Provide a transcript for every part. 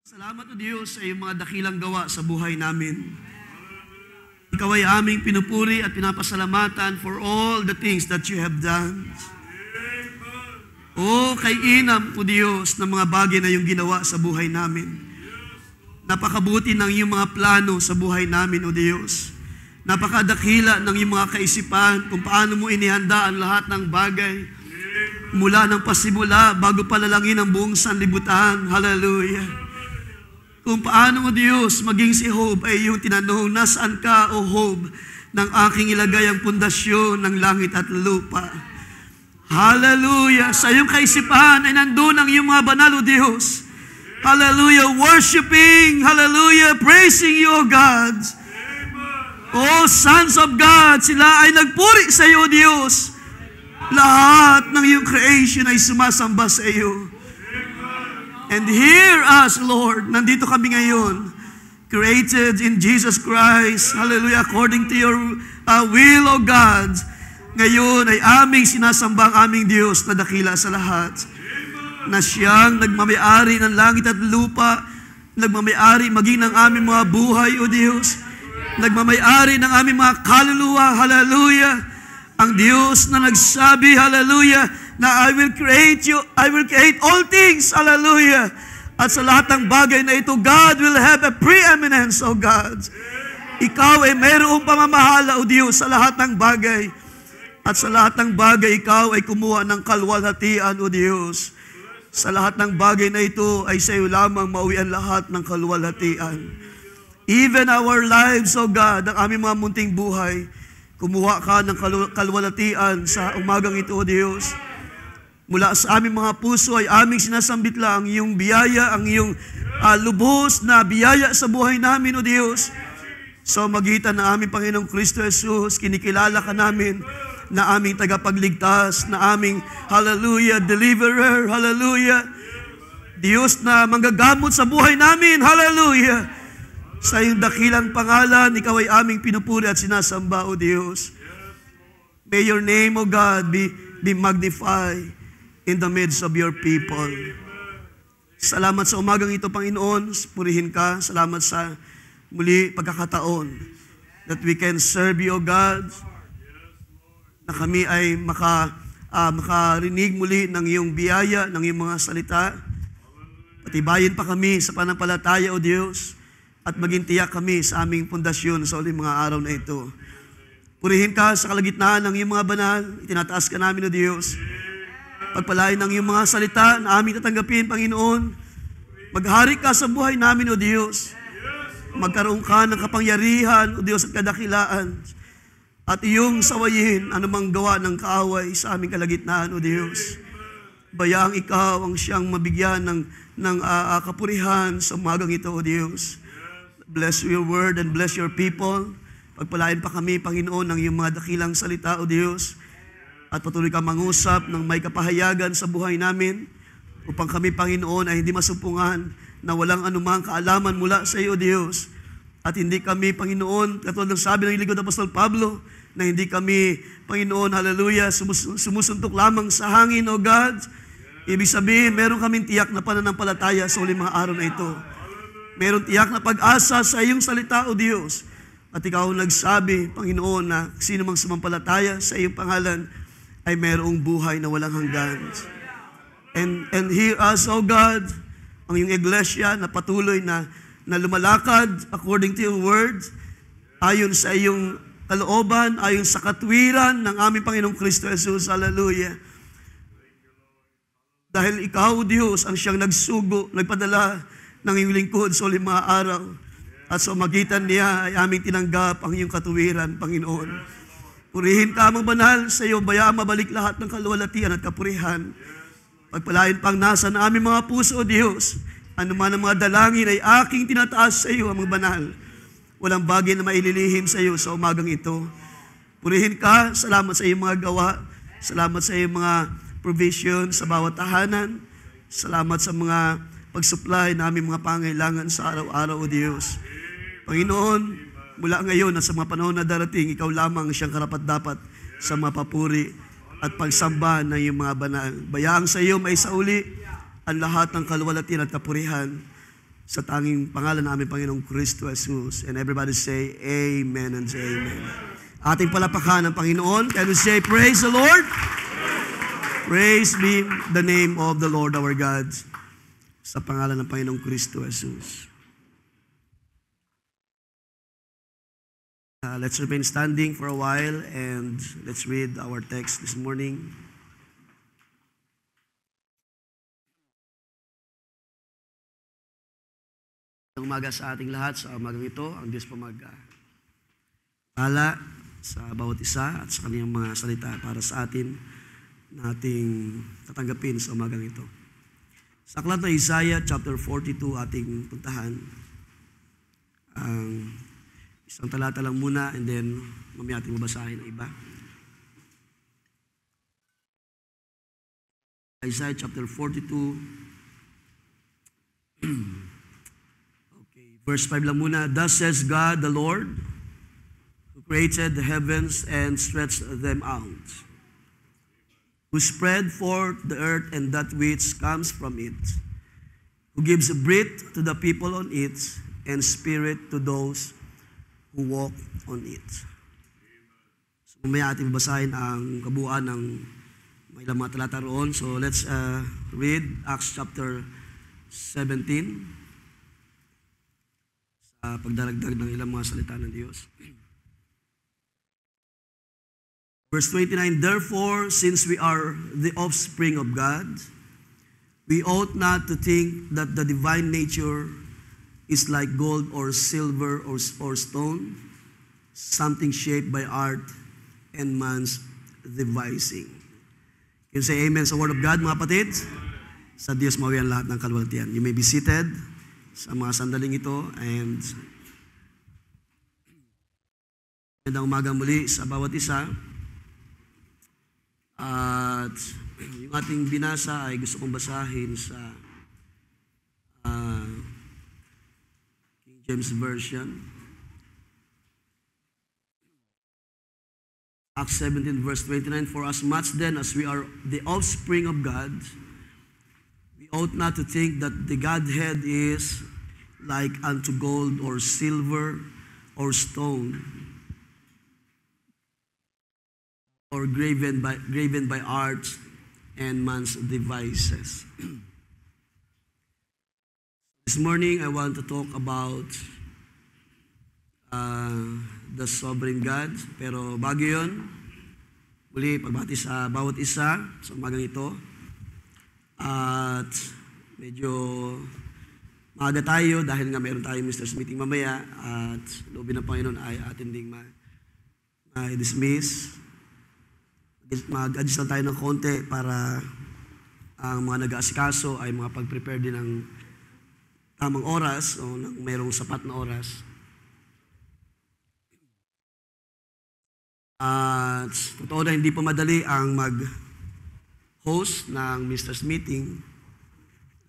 Salamat o Diyos sa iyong mga dakilang gawa sa buhay namin. Ikaw ay aming pinupuri at pinapasalamatan for all the things that you have done. O kay inam o Diyos ng mga bagay na iyong ginawa sa buhay namin. Napakabuti ng iyong mga plano sa buhay namin o Diyos. Napakadakila ng iyong mga kaisipan kung paano mo inihanda ang lahat ng bagay mula ng pasimula bago palalangin ang buong sanlibutan. Hallelujah. Kung paano mo Diyos maging si Job ay iyong tinanong, nasaan ka o Job nang aking ilagay ang pundasyon ng langit at lupa. Hallelujah. Sa iyong kaisipan ay nandun ang iyong mga banal o Diyos. Hallelujah. Worshiping, hallelujah, praising you, O God. O sons of God, sila ay nagpuri sa iyo, Diyos. Lahat ng iyong creation ay sumasamba sa iyo. And hear us, Lord. Nandito kami ngayon, created in Jesus Christ, hallelujah, according to your will, O God. Ngayon ay aming sinasamba ang aming Diyos na dakila sa lahat. Na siyang nagmamayari ng langit at lupa, nagmamayari maging ng aming mga buhay, O Diyos. Nagmamayari ng aming mga kaluluwa, hallelujah. Ang Diyos na nagsabi, hallelujah, na I will create all things, hallelujah. At sa lahat ng bagay na ito, God will have a preeminence, O God. Ikaw ay mayroong pamamahala, O Diyos, sa lahat ng bagay. At sa lahat ng bagay, ikaw ay kumuha ng kalwalhatian, O Diyos. Sa lahat ng bagay na ito, ay sa iyo lamang mauwian lahat ng kalwalhatian. Even our lives, O God, ang aming mga munting buhay, kumuha ka ng kalwalhatian sa umagang ito, O Diyos. Mula sa aming mga puso ay aming sinasambit lang ang iyong biyaya, ang iyong lubos na biyaya sa buhay namin, O Diyos. So magitan ng aming Panginoong Kristo Jesus, kinikilala ka namin na aming tagapagligtas, na aming, hallelujah, deliverer, hallelujah. Diyos na manggagamot sa buhay namin, hallelujah. Sa iyong dakilang pangalan, ikaw ay aming pinupuri at sinasamba, O Diyos. May your name, O God, be magnified in the midst of your people. Salamat sa umagang ito, Panginoon. Purihin ka. Salamat sa muli pagkakataon that we can serve you, O God. Na kami ay makarinig muli ng iyong biyaya, ng iyong mga salita. Patibayin pa kami sa panampalataya, O Diyos. At maging tiyak kami sa aming pundasyon sa uling mga araw na ito. Purihin ka sa kalagitnaan ng iyong mga banal. Itinataas ka namin, O Diyos. Pagpalain ng iyong mga salita na aming tatanggapin, Panginoon. Maghari ka sa buhay namin, O Diyos. Magkaroon ka ng kapangyarihan, O Diyos, at kadakilaan. At iyong sawayin anumang gawa ng kaaway sa aming kalagitnaan, O Diyos. Bayaang ikaw ang siyang mabigyan ng kapurihan sa umagang ito, O Diyos. Bless your word and bless your people. Pagpalain pa kami, Panginoon, ng iyong mga dakilang salita, O Diyos. At patuloy ka mangusap ng may kapahayagan sa buhay namin upang kami, Panginoon, ay hindi masumpungan na walang anumang kaalaman mula sa iyo, Diyos. At hindi kami, Panginoon, katulad ng sabi ng lingkod Apostol Pablo, na hindi kami, Panginoon, hallelujah, sumusuntok lamang sa hangin, O God. Ibig sabihin, meron kaming tiyak na pananampalataya sa uling mga araw na ito. Meron tiyak na pag-asa sa iyong salita, O Diyos. At ikaw nagsabi, Panginoon, na sino mang sumampalataya sa iyong pangalan ay mayroong buhay na walang hanggan. And hear us, O God, ang iyong iglesia na patuloy na lumalakad according to your word, ayon sa iyong kalooban, ayon sa katwiran ng aming Panginoong Kristo Jesus. Hallelujah. Dahil ikaw, Diyos, ang siyang nagpadala ng iyong lingkod sa uling mga araw. At sa magitan niya ay aming tinanggap ang iyong katuwiran, Panginoon. Purihin ka amang banal sa iyo, bayaang mabalik lahat ng kaluwalhatian at kapurihan. Pagpalain pang nasa na aming mga puso, O Diyos. Ano man ang mga dalangin ay aking tinataas sa iyo, amang banal. Walang bagay na maililihim sa iyo sa umagang ito. Purihin ka, salamat sa iyong mga gawa. Salamat sa iyong mga provision sa bawat tahanan. Salamat sa mga pag-supply na aming mga pangailangan sa araw-araw, O Diyos. Panginoon, mula ngayon at sa mga panahon na darating, ikaw lamang siyang karapat-dapat sa mapapuri at pagsamba ng iyong mga banal. Bayaang sa iyo may sauli ang lahat ng kaluwalhatian at kapurihan sa tanging pangalan namin, Panginoong Kristo Jesus. And everybody say, Amen and say Amen. Ating palapakan ng Panginoon. Can we say, praise the Lord? Praise be the name of the Lord our God. Sa pangalan ng Panginoong Kristo Jesus. Let's remain standing for a while and let's read our text this morning. Umaga sa ating lahat sa umagang ito, ang Diyos po magpala sa bawat isa at sa kaniyang mga salita para sa atin na ating tatanggapin sa umagang ito. Sa aklat ng Isaiah chapter 42 ating puntahan. Ang isang talata lang muna and then mamaya ating mabasahin ang iba. Isaiah chapter 42. Okay, verse 5 lang muna. Thus says God the Lord, who created the heavens and stretched them out, who spread forth the earth and that which comes from it, who gives breath to the people on it and spirit to those who walk on it. So, mamaya ating basahin ang kabuuan ng may ilang mga talata roon. So, let's read Acts chapter 17 sa pagdaragdag ng ilang mga salita ng Diyos. Verse 29, therefore, since we are the offspring of God, we ought not to think that the divine nature is like gold or silver or stone, something shaped by art and man's devising. Can you say amen sa word of God, mga kapatid? Sa Diyos mawiyan lahat ng kalwaltian. You may be seated sa mga sandaling ito and magandang umaga muli sa bawat isa. At yung ating binasa ay gusto kong basahin sa King James Version. Acts 17 verse 29, for as much then as we are the offspring of God, we ought not to think that the Godhead is like unto gold or silver or stone, or graven by art and man's devices. This morning, I want to talk about the sovereign God. Pero bago yun, muli pagbati sa bawat isa sa umagang ito. At medyo maaga tayo dahil nga mayroon tayong Mr. Meeting mamaya at loobin ng Panginoon ay atin ding ma-dismiss. Mag-adjust lang tayo ng konti para ang mga nag-aasikaso ay mga pag-prepare din ng tamang oras o mayroong sapat na oras. At totoo na hindi pa madali ang mag-host ng Mr. Meeting.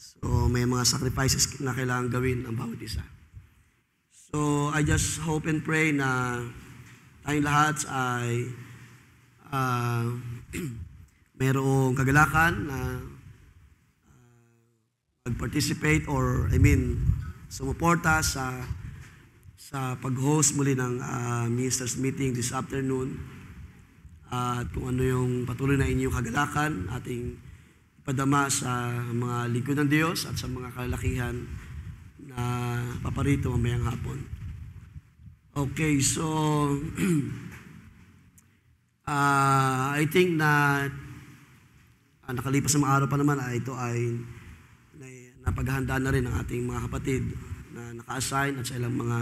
So may mga sacrifices na kailangan gawin ang bawat isa. So I just hope and pray na tayong lahat ay mayroong kagalakan na mag-participate or sumuporta sa pag-host muli ng Minister's Meeting this afternoon. At kung ano yung patuloy na inyong kagalakan, ating ipadama sa mga lingkod ng Diyos at sa mga kalalakihan na paparito mamayang hapon. Okay, so I think na nakalipas na mga araw pa naman ito ay napaghahandaan na rin ng ating mga kapatid na naka-assign at sa ilang mga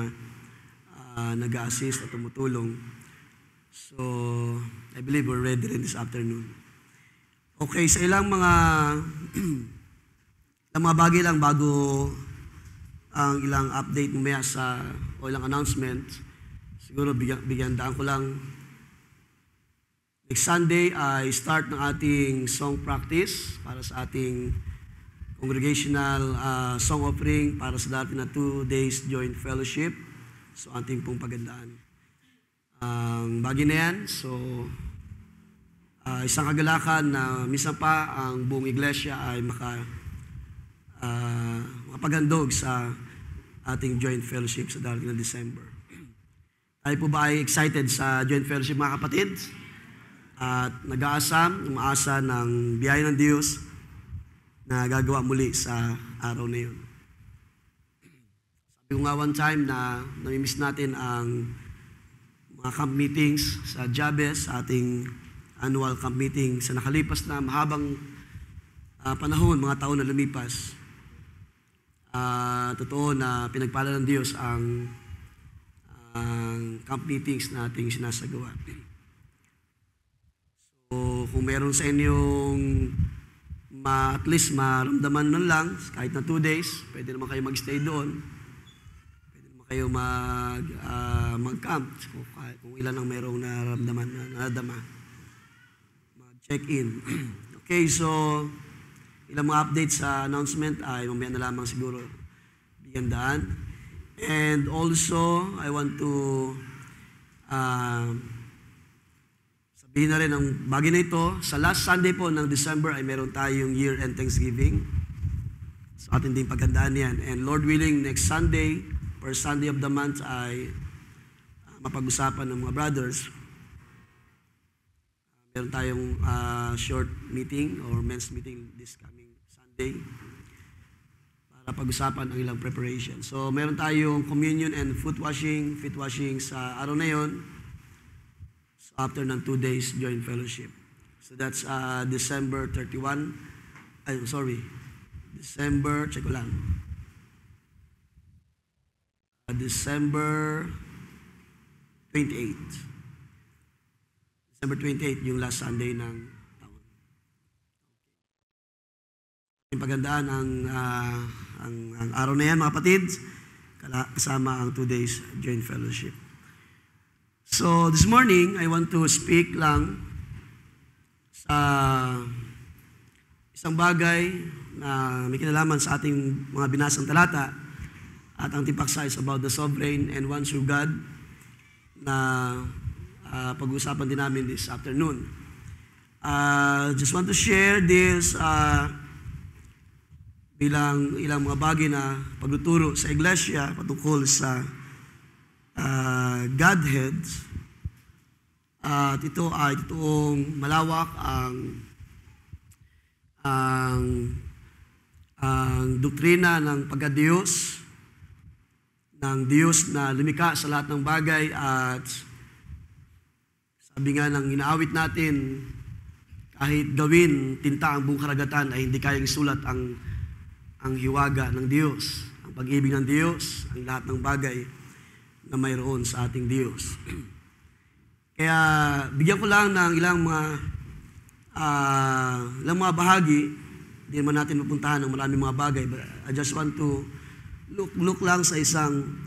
nag-a-assist at tumutulong. So, I believe we're ready rin this afternoon. Okay, sa ilang mga bagay lang bago ang ilang update mamaya o ilang announcement, siguro bigyan daan ko lang. Next Sunday ay start ng ating song practice para sa ating congregational song offering para sa dati na 2 days joint fellowship. So, ating pong pagandaan. Ang bagay na yan, so, isang kagalakan na minsan pa ang buong iglesia ay makapaghandog sa ating joint fellowship sa darating na December. Tayo po ba ay excited sa joint fellowship, mga kapatid? At umaasa ng biyaya ng Diyos na gagawa muli sa araw na yun. Sabi ko nga one time na namimiss natin ang mga camp meetings sa Jabez, sa ating annual camp meeting sa nakalipas na mahabang panahon, mga taon na lumipas. Totoo na pinagpala ng Diyos ang camp meetings na ating sinasagawa. So, kung meron sa inyong at least maramdaman nun lang, kahit na 2 days, pwede naman kayo magstay doon. Pwede naman kayo mag-camp. Kung ilan ang merong naramdaman na nadama. Mag-check-in. Okay, so ilang mga updates sa announcement ay mamaya na lamang siguro bigyan daan. And also, I want to sabihin na rin ang bagay na ito. Sa last Sunday po ng December ay meron tayong year-end Thanksgiving. So atin din paghandaan yan. And Lord willing, next Sunday, first Sunday of the month ay mapag-usapan ng mga brothers. Meron tayong short meeting or men's meeting this coming Sunday para pag-usapan ang ilang preparation. So, meron tayong communion and feet washing sa araw na yon. So, after ng 2 days joint fellowship. So, that's December 31. December 28. December 28, yung last Sunday ng taon. Yung pagandaan ang araw na yan, mga kapatid, kasama ang 2 days joint fellowship. So, this morning, I want to speak lang sa isang bagay na may kinalaman sa ating mga binasang talata at ang tipaksa is about the sovereign and one true God na pag-uusapan din namin this afternoon. Just want to share this bilang ilang mga bagay na pagtuturo sa iglesia patungkol sa Godhead. At ito ay totoong malawak ang doktrina ng pagka-Diyos, ng Diyos na lumikha sa lahat ng bagay. At sabi nga ng inaawit natin, kahit gawin tinta ang buong karagatan ay hindi kayang isulat ang hiwaga ng Diyos, ang pag-ibig ng Diyos, ang lahat ng bagay na mayroon sa ating Diyos. Kaya bigyan ko lang ng ilang mga bahagi. Hindi naman natin mapuntahan ng maraming mga bagay, but I just want to look lang sa isang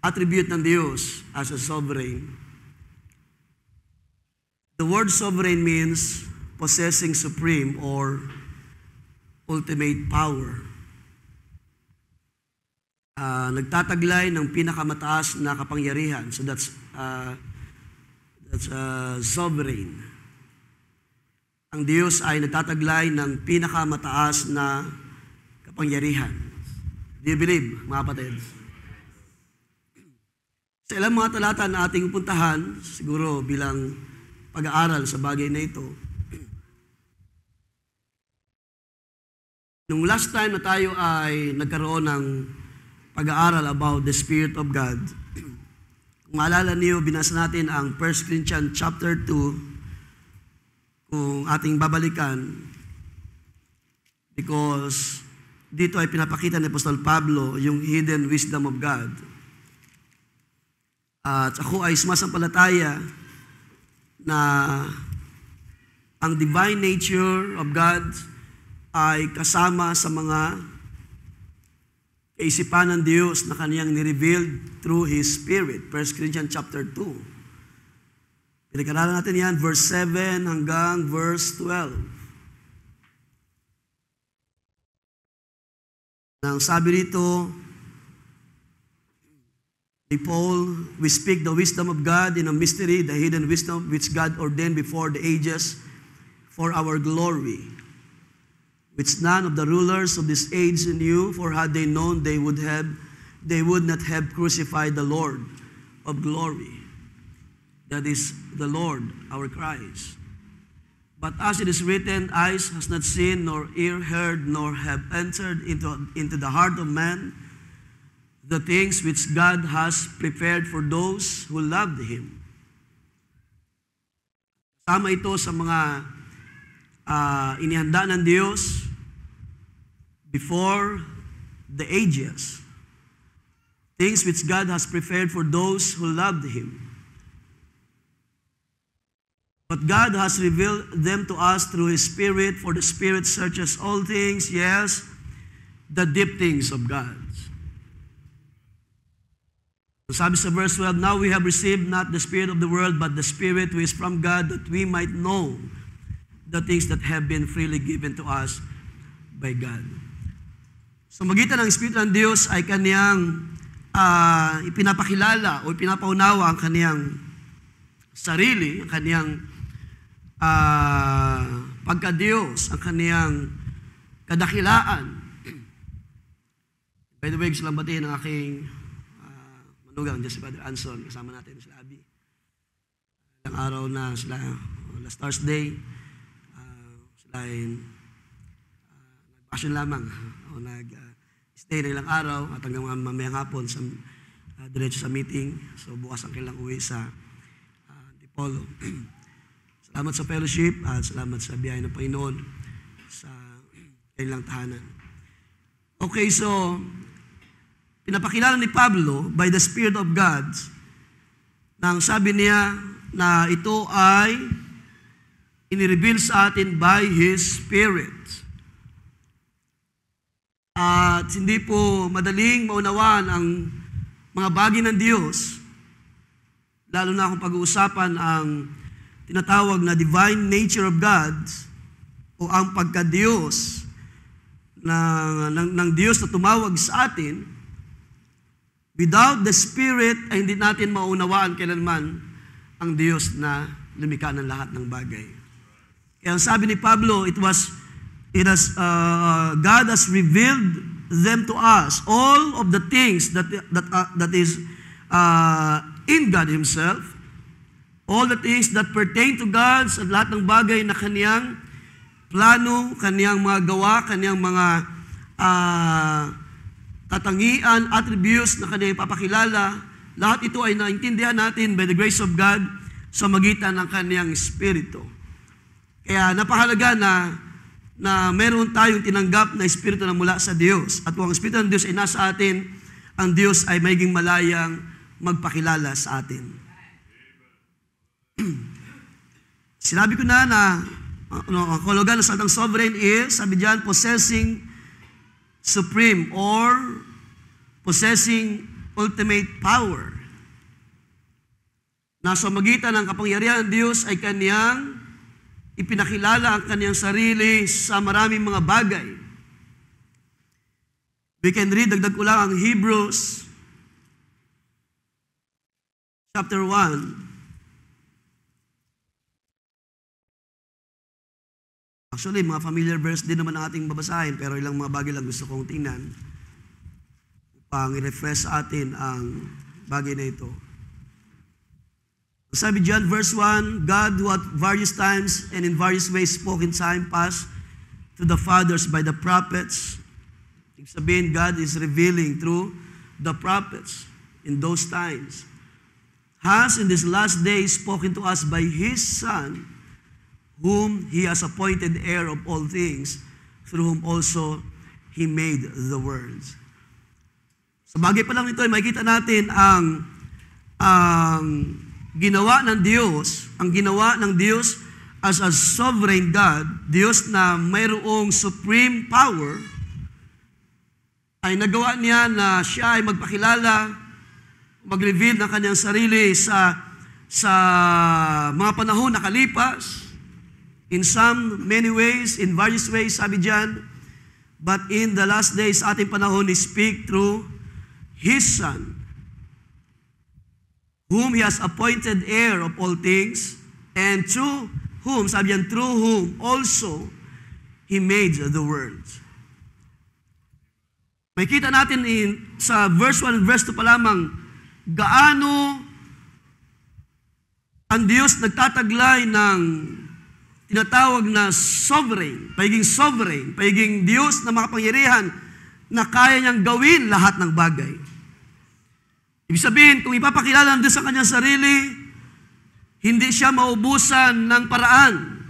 attribute ng Diyos as a sovereign. The word sovereign means possessing supreme or ultimate power. Nagtataglay ng pinakamataas na kapangyarihan. So that's sovereign. Ang Diyos ay nagtataglay ng pinakamataas na kapangyarihan. Do you believe, mga kapatid? Sa ilang mga talata na ating puntahan, siguro bilang pag-aaral sa bagay na ito, nung last time na tayo ay nagkaroon ng pag-aaral about the Spirit of God, kung maalala niyo, binasa natin ang 1 Corinthians chapter 2, kung ating babalikan, because dito ay pinapakita ni Apostol Pablo yung hidden wisdom of God. At ako ay sumasampalataya na ang divine nature of God ay kasama sa mga kaisipan ng Diyos na kaniyang ni-revealed through His Spirit. 1 Corinthians chapter 2. Pinag-aralan natin yan, verse 7 hanggang verse 12. Nang sabi rito, ni Paul, we speak the wisdom of God in a mystery, the hidden wisdom which God ordained before the ages for our glory, which none of the rulers of this age knew, for had they known, they would not have crucified the Lord of glory. That is the Lord, our Christ. But as it is written, eyes has not seen, nor ear heard, nor have entered into the heart of man the things which God has prepared for those who loved Him. Tama ito sa mga inihanda ng Diyos before the ages. Things which God has prepared for those who loved Him. But God has revealed them to us through His Spirit, for the Spirit searches all things, yes, the deep things of God. So sabi sa verse 12, now we have received not the spirit of the world, but the Spirit who is from God, that we might know the things that have been freely given to us by God. So magitan ng Espiritu ng Diyos ay kaniyang ipinapakilala o ipinapaunawa ang kaniyang sarili, ang kaniyang pagka-Diyos, ang kaniyang kadakilaan. By the way, gusto lang batiin ang aking manugang, dyan si Brother Anson, kasama natin sila Abby. Ilang araw na sila, last Thursday, sila ay nag-passion lamang, o nag-stay na ilang araw, at hanggang mamayang hapon, diretso sa meeting. So bukas ang kailang uwi sa Dipolo. Salamat sa fellowship at salamat sa biyaya ng Panginoon sa kailang tahanan. Okay, so pinapakilala ni Pablo by the Spirit of God nang sabi niya na ito ay inireveal sa atin by His Spirit. At hindi po madaling maunawaan ang mga bagay ng Diyos, lalo na kung pag-uusapan ang tinatawag na divine nature of God o ang pagka-Diyos ng Diyos na tumawag sa atin. Without the Spirit ay hindi natin maunawaan kailanman ang Diyos na lumikha ng lahat ng bagay. Kaya ang sabi ni Pablo, God has revealed them to us, all of the things that is in God Himself, all the things that pertain to God, sa lahat ng bagay na kaniyang plano, kaniyang mga gawa, kaniyang mga katangian, attributes na kaniyang ipapakilala, lahat ito ay naintindihan natin by the grace of God sa magitan ng kaniyang Espiritu. Kaya napahalaga na meron tayong tinanggap na Espiritu na mula sa Diyos. At kung ang Espiritu ng Diyos ay nasa atin, ang Diyos ay magiging malayang magpakilala sa atin. Sinabi ko na ang kahulugan ng salitang sovereign is, sabi diyan, possessing supreme or possessing ultimate power. Nasa magitan ng kapangyarihan ng Diyos ay kaniyang ipinakilala ang kaniyang sarili sa maraming mga bagay. We can read, dagdag ko lang ang Hebrews chapter 1. Actually, mga familiar verse din naman ang ating babasahin, pero ilang mga bagay lang gusto kong tingnan upang i-refresh sa atin ang bagay na ito. Sabi diyan, verse 1, God who at various times and in various ways spoke in time past to the fathers by the prophets. Ibig sabihin, God is revealing through the prophets in those times. Has in this last day spoken to us by His Son, whom He has appointed heir of all things, through whom also He made the world. Sa bagay pa lang ito, ay makikita natin ang ginawa ng Diyos, ang ginawa ng Diyos as a sovereign God, Diyos na mayroong supreme power, ay nagawa niya na siya ay magpakilala, mag-reveal ng kanyang sarili sa mga panahon na kalipas. In some, many ways, in various ways, sabi diyan, but in the last days, ating panahon, He speak through His Son, whom He has appointed heir of all things, and through whom, sabi diyan, through whom also He made the world. May kita natin sa verse 1 and verse 2 pa lamang, gaano ang Diyos nagtataglay ng tinatawag na sovereign, pagiging Diyos na makapangyarihan na kaya niyang gawin lahat ng bagay. Ibig sabihin, kung ipapakilala ng Diyos sa kanyang sarili, hindi siya maubusan ng paraan.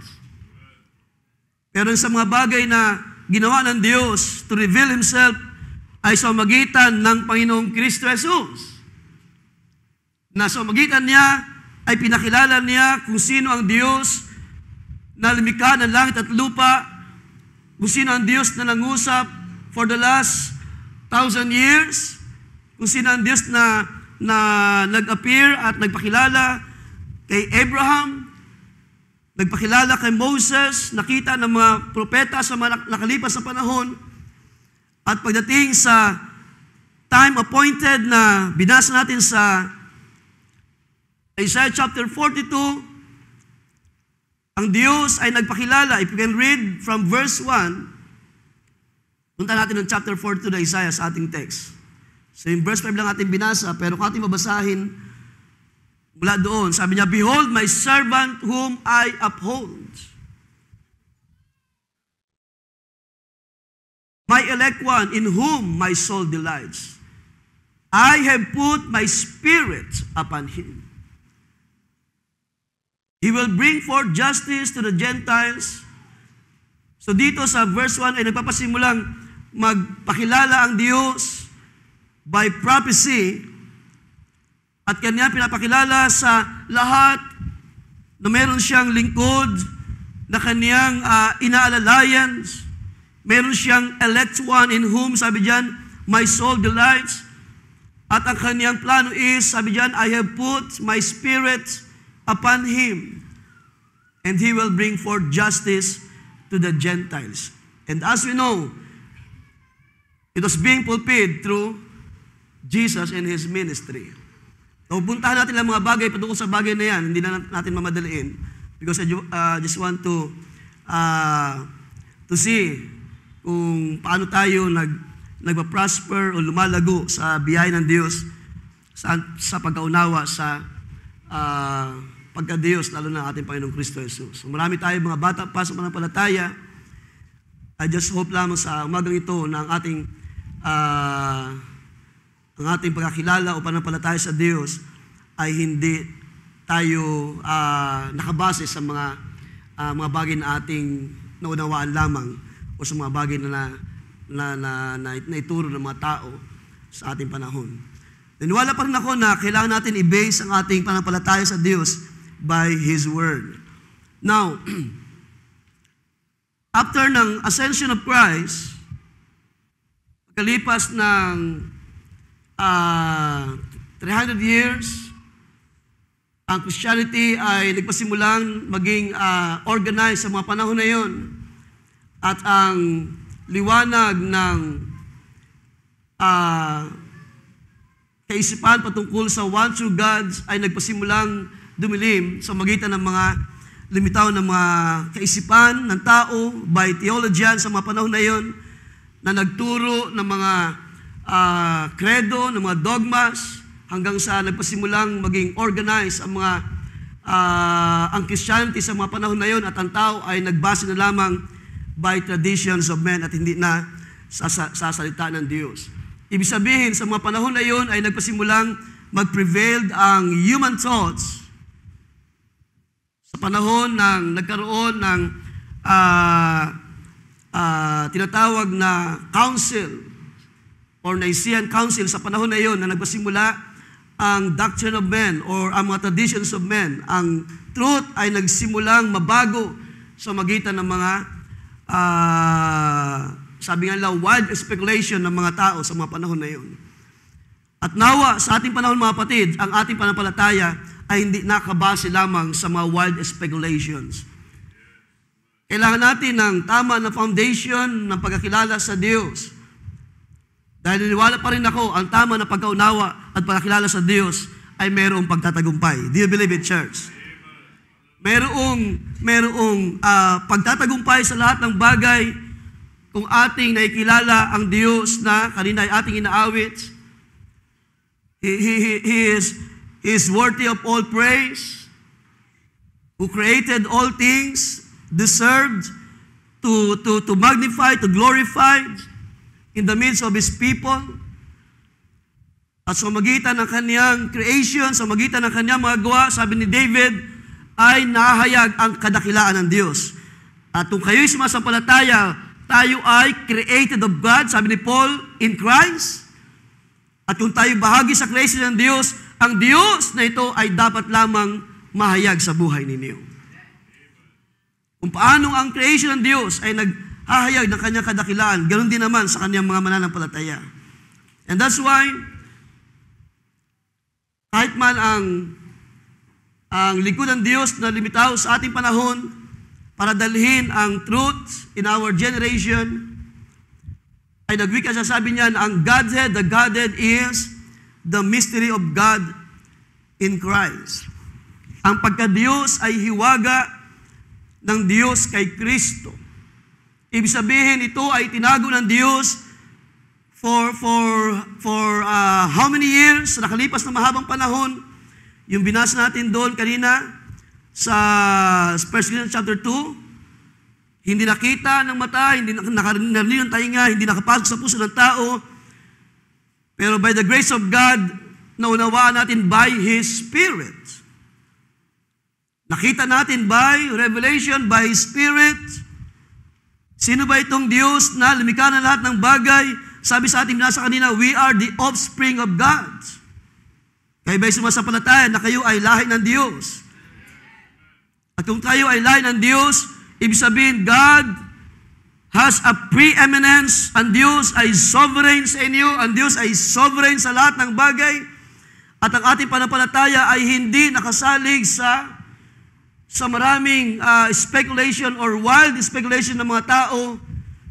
Pero sa mga bagay na ginawa ng Diyos to reveal Himself ay sa magitan ng Panginoong Kristo Jesus. Na sa magitan niya ay pinakilala niya kung sino ang Diyos na lumikha ng langit at lupa, kung sino ang Diyos na nangusap for the last 1,000 years, kung sino ang Diyos na nag-appear at nagpakilala kay Abraham, nagpakilala kay Moses, nakita ng mga propeta sa mga nakalipas sa panahon, at pagdating sa time appointed na binasa natin sa Isaiah chapter 42, ang Diyos ay nagpakilala. If you can read from verse 1, punta natin ng chapter 42 na Isaiah sa ating text. So yung verse 5 lang ating binasa, pero kung ating mabasahin mula doon, sabi niya, "Behold my servant whom I uphold, my elect one in whom my soul delights. I have put my spirit upon him. He will bring forth justice to the Gentiles." So dito sa verse 1 ay nagpapasimulang magpakilala ang Diyos by prophecy at kanya pinapakilala sa lahat na meron siyang lingkod na kanyang inaalalayan. Meron siyang elect one in whom, sabi diyan, my soul delights. At ang kanyang plano is, sabi diyan, I have put my spirit upon him, and he will bring forth justice to the Gentiles. And as we know, it was being fulfilled through Jesus and His ministry. So, puntahan natin lang mga bagay, patungkol sa bagay na yan, hindi na natin mamadaliin, because I just want to see kung paano tayo nagpa-prosper o lumalago sa biyaya ng Diyos sa pagkaunawa sa pagka-Diyos, lalo na ating Panginoong Kristo Jesus. So, marami tayo mga bata pa sa pananampalataya. I just hope lamang sa umagang ito na ang ating pagkakilala o pananampalataya sa Diyos ay hindi tayo nakabase sa mga bagay na ating naunawaan lamang o sa mga bagay na ituro ng mga tao sa ating panahon. Naniwala pa rin ako na kailangan natin i-base ang ating pananampalataya sa Diyos by His Word. Now, after ng ascension of Christ, pagkalipas ng 300 years, ang Christianity ay nagpasimulang maging organized sa mga panahon na yon. At ang liwanag ng kaisipan patungkol sa one true God ay nagpasimulang dumilim sa magitan ng mga limitaw na mga kaisipan ng tao by theologians sa mga panahon na yon na nagturo ng mga credo, ng mga dogmas hanggang sa nagpasimulang maging organized ang mga ang Christianity sa mga panahon na yon at ang tao ay nagbase na lamang by traditions of men at hindi na sa salita ng Diyos. Ibig sabihin, sa mga panahon na yon ay nagpasimulang mag-prevailed ang human thoughts sa panahon ng nagkaroon ng tinatawag na council or Nicene Council sa panahon na yon na nagpasimula ang doctrine of men or ang mga traditions of men. Ang truth ay nagsimulang mabago sa magitan ng mga sabi nga nila, wild speculation ng mga tao sa mga panahon na yon. At nawa, sa ating panahon mga kapatid, ang ating pananampalataya ay hindi nakabase lamang sa mga wild speculations. Kailangan natin ng tama na foundation ng pagkakilala sa Diyos. Dahil niniwala pa rin ako, ang tama na pagkaunawa at pagkakilala sa Diyos ay mayroong pagtatagumpay. Do you believe it, church? Merong pagtatagumpay sa lahat ng bagay kung ating nakikilala ang Diyos na kanina ay ating inaawit. He is worthy of all praise, who created all things, deserved to magnify, to glorify in the midst of His people. At sa magitan ng kanyang creation, sa magitan ng kanyang mga gawa, sabi ni David, ay nahayag ang kadakilaan ng Diyos. At kung kayo'y sumasampalataya, tayo ay created of God, sabi ni Paul, in Christ. At kung tayo bahagi sa creation ng Diyos, ang Diyos na ito ay dapat lamang mahayag sa buhay ninyo. Kung paano ang creation ng Diyos ay naghahayag ng kanyang kadakilaan, ganoon din naman sa kanyang mga mananampalataya. And that's why, kahit man ang lingkod ng Diyos na limitaw sa ating panahon para dalhin ang truth in our generation, ay nagwika siya, sabi niya, ang Godhead, the Godhead is the mystery of God in Christ. Ang pagka-Diyos ay hiwaga ng Diyos kay Kristo. Ibig sabihin, ito ay tinago ng Diyos for how many years, nakalipas na mahabang panahon. Yung binasa natin doon kanina sa 1 Corinthians chapter 2, hindi nakita ng mata, hindi nakarinig ng tainga, hindi nakapasok sa puso ng tao, pero by the grace of God, naunawaan natin by His Spirit. Nakita natin by revelation, by His Spirit. Sino ba itong Diyos na lumikha ng lahat ng bagay? Sabi sa ating nasa kanina, we are the offspring of God. Kayo ba'y sumasampalataya na kayo ay lahi ng Diyos? At kung tayo ay lahi ng Diyos, ibig sabihin, God has a preeminence. Ang Diyos ay sovereign sa inyo. Ang Diyos ay sovereign sa lahat ng bagay. At ang ating panampalataya ay hindi nakasalig sa maraming speculation or wild speculation ng mga tao.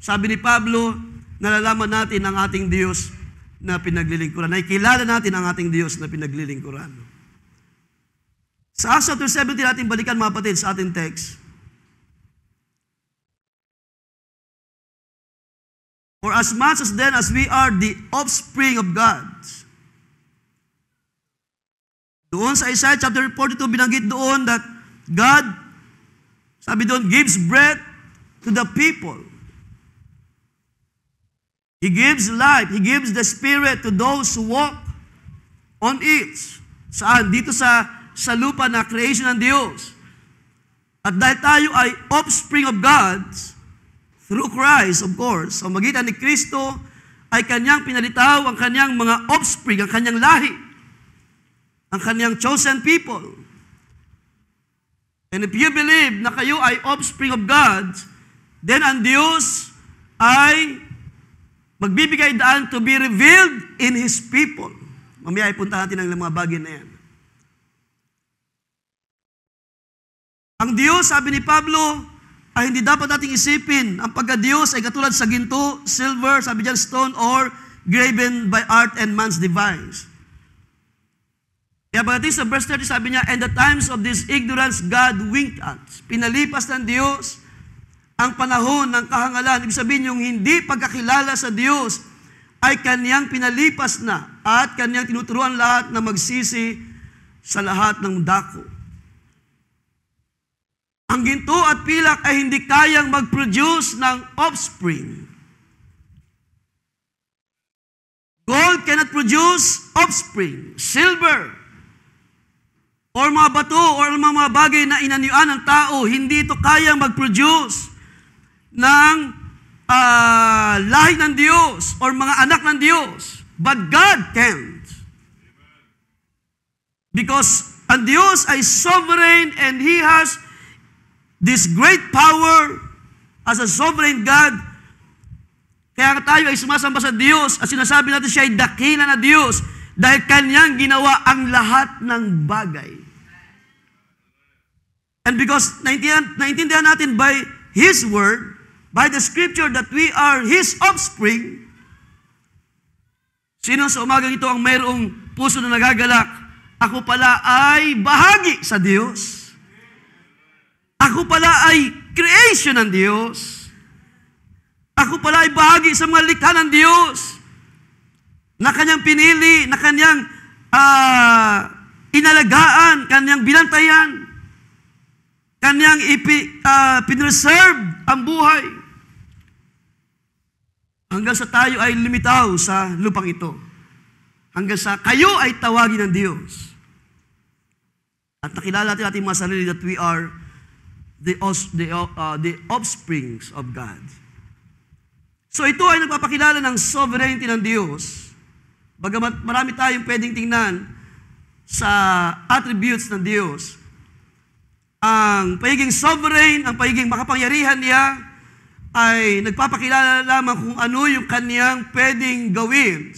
Sabi ni Pablo, nalalaman natin ang ating Diyos na pinaglilingkuran. Nakikilala natin ang ating Diyos na pinaglilingkuran. Sa Acts chapter 17 natin balikan, mga kapatid, sa ating text. For as much as then as we are the offspring of God. Doon sa Isaiah chapter 42, binanggit doon that God, sabi doon, gives breath to the people. He gives life. He gives the Spirit to those who walk on it. Saan? Dito sa lupa na creation ng Diyos. At dahil tayo ay offspring of God, through Christ, of course, sa magitan ni Kristo, ay kanyang pinalitaw ang kanyang mga offspring, ang kanyang lahi, ang kanyang chosen people. And if you believe na kayo ay offspring of God, then ang Diyos ay magbibigay daan to be revealed in His people. Mamaya ay punta natin ang mga bagay na yan. Ang Diyos, sabi ni Pablo, ay hindi dapat nating isipin ang pagka-Diyos ay katulad sa ginto, silver, sabi dyan, stone, or graven by art and man's device. Kaya pagdating sa verse 30, sabi niya, and the times of this ignorance God winked at. Pinalipas ng Diyos ang panahon ng kahangalan. Ibig sabihin, yung hindi pagkakilala sa Diyos ay kanyang pinalipas na at kanyang tinuturuan lahat na magsisi sa lahat ng dako. Ang ginto at pilak ay hindi kayang mag-produce ng offspring. Gold cannot produce offspring. Silver, or mga bato, or mga bagay na inanian ng tao, hindi ito kayang mag-produce ng lahi ng Diyos or mga anak ng Diyos. But God can. Because ang Diyos ay sovereign and He has this great power as a sovereign God. Kaya tayo ay sumasamba sa Diyos at sinasabi natin siya ay dakila na Diyos dahil kanyang ginawa ang lahat ng bagay. And because naintindihan natin by His Word, by the Scripture that we are His offspring, sino sa umagang ito ang mayroong puso na nagagalak? Ako pala ay bahagi sa Diyos. Ako pala ay creation ng Diyos. Ako pala ay bahagi sa mga likha ng Diyos na Kanyang pinili, na Kanyang inalagaan, Kanyang binantayan, Kanyang pinreserve ang buhay. Hanggang sa tayo ay lumitaw sa lupang ito. Hanggang sa kayo ay tawagin ng Diyos. At nakilala natin ating mga sarili that we are the offsprings of God. So ito ay nagpapakilala ng sovereignty ng Diyos. Bagamat marami tayong pwedeng tingnan sa attributes ng Diyos, ang pagiging sovereign, ang pagiging makapangyarihan niya, ay nagpapakilala lamang kung ano yung Kanyang pwedeng gawin.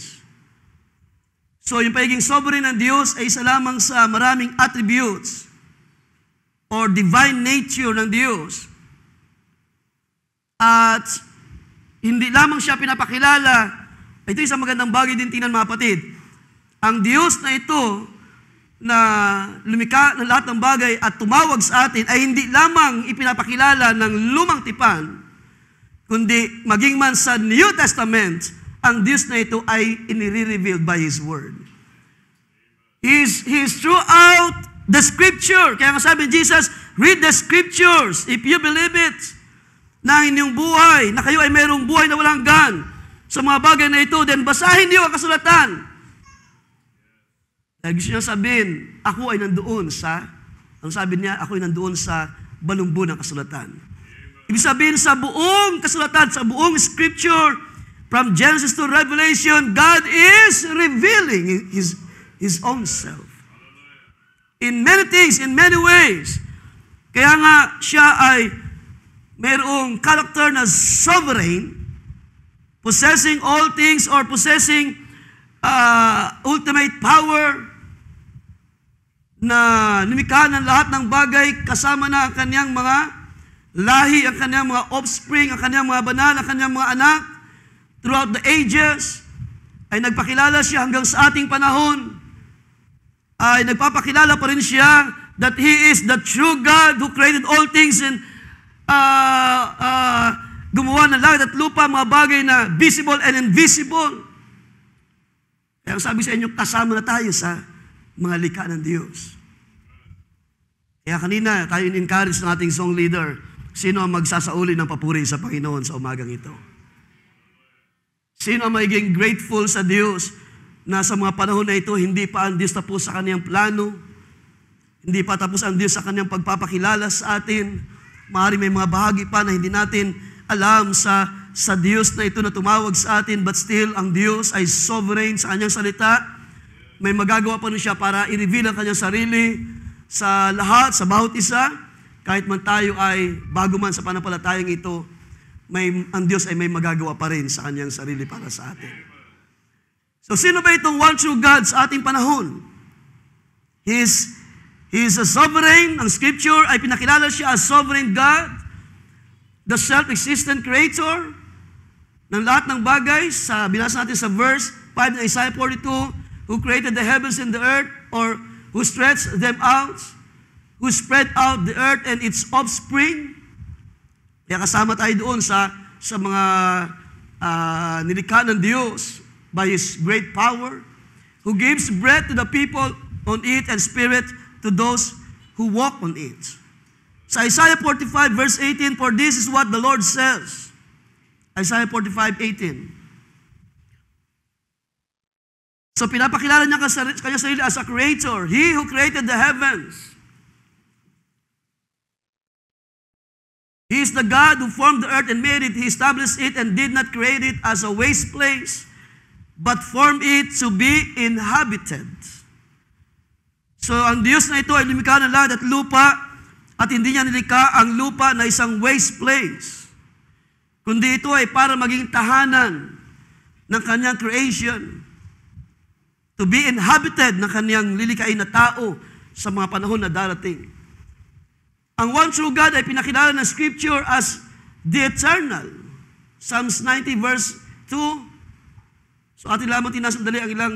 So yung pagiging sovereign ng Diyos ay isa lamang sa maraming attributes or divine nature ng Diyos. At hindi lamang siya pinapakilala, ito isang magandang bagay din tingnan mga kapatid. Ang Diyos na ito, na lumikha ng lahat ng bagay at tumawag sa atin, ay hindi lamang ipinapakilala ng lumang tipan, kundi maging man sa New Testament, ang Diyos na ito ay inire-revealed by His Word. He is throughout the Scripture. Kaya nga sabi ni Jesus, read the Scriptures if you believe it, na ang inyong buhay, na kayo ay mayroong buhay na walang hanggan sa mga bagay na ito, then basahin niyo ang kasulatan. Dahil gusto niya sabihin, ako ay nandoon sa, ang sabi niya, ako ay nandoon sa balumbo ng kasulatan. Ibig sabihin sa buong kasulatan, sa buong Scripture, from Genesis to Revelation, God is revealing His own self. In many things, in many ways. Kaya nga, siya ay mayroong character na sovereign, possessing all things or possessing ultimate power, na lumikha ng lahat ng bagay, kasama na ang kanyang mga lahi, ang kanyang mga offspring, ang kanyang mga banal, ang kanyang mga anak, throughout the ages, ay nagpakilala siya hanggang sa ating panahon, ay nagpapakilala pa rin siya that He is the true God who created all things and gumawa ng langit at lupa, mga bagay na visible and invisible. Kaya sabi sa inyo, kasama na tayo sa mga likha ng Diyos. Kaya kanina, tayo in-encourage ng ating song leader, sino ang magsasauli ng papuri sa Panginoon sa umagang ito? Sino ang magiging grateful sa Diyos na sa mga panahon na ito, hindi pa ang Diyos tapos sa kanyang plano, hindi pa tapos ang Diyos sa kanyang pagpapakilala sa atin, maaari may mga bahagi pa na hindi natin alam sa Diyos na ito na tumawag sa atin, but still, ang Diyos ay sovereign sa kanyang salita. May magagawa pa rin siya para i-reveal ang kanyang sarili sa lahat, sa bawat isa, kahit man tayo ay, bago man sa panampalatayang ito, ang Diyos ay may magagawa pa rin sa kanyang sarili para sa atin. So, sino ba itong one true God sa ating panahon? He is a sovereign. Ang Scripture ay pinakilala siya as sovereign God, the self-existent creator ng lahat ng bagay. Binasa natin sa verse 5 ng Isaiah 42, who created the heavens and the earth, or who stretched them out, who spread out the earth and its offspring. Kaya kasama tayo doon sa mga nilikha ng Diyos by His great power, who gives breath to the people on it and spirit to those who walk on it. Sa Isaiah 45 verse 18, for this is what the Lord says. Isaiah 45:18. So pinapakilala niya kanya sarili as a creator. He who created the heavens. He is the God who formed the earth and made it. He established it and did not create it as a waste place, but formed it to be inhabited. So ang Diyos na ito ay lumikha ng langit at lupa, at hindi niya nilikha ang lupa na isang waste place, kundi ito ay para maging tahanan ng kanyang creation, to be inhabited ng kanyang lilikhain na tao sa mga panahon na darating. Ang one true God ay pinakilala ng Scripture as the eternal. Psalms 90 verse 2. So atin lamang tinasandali ang ilang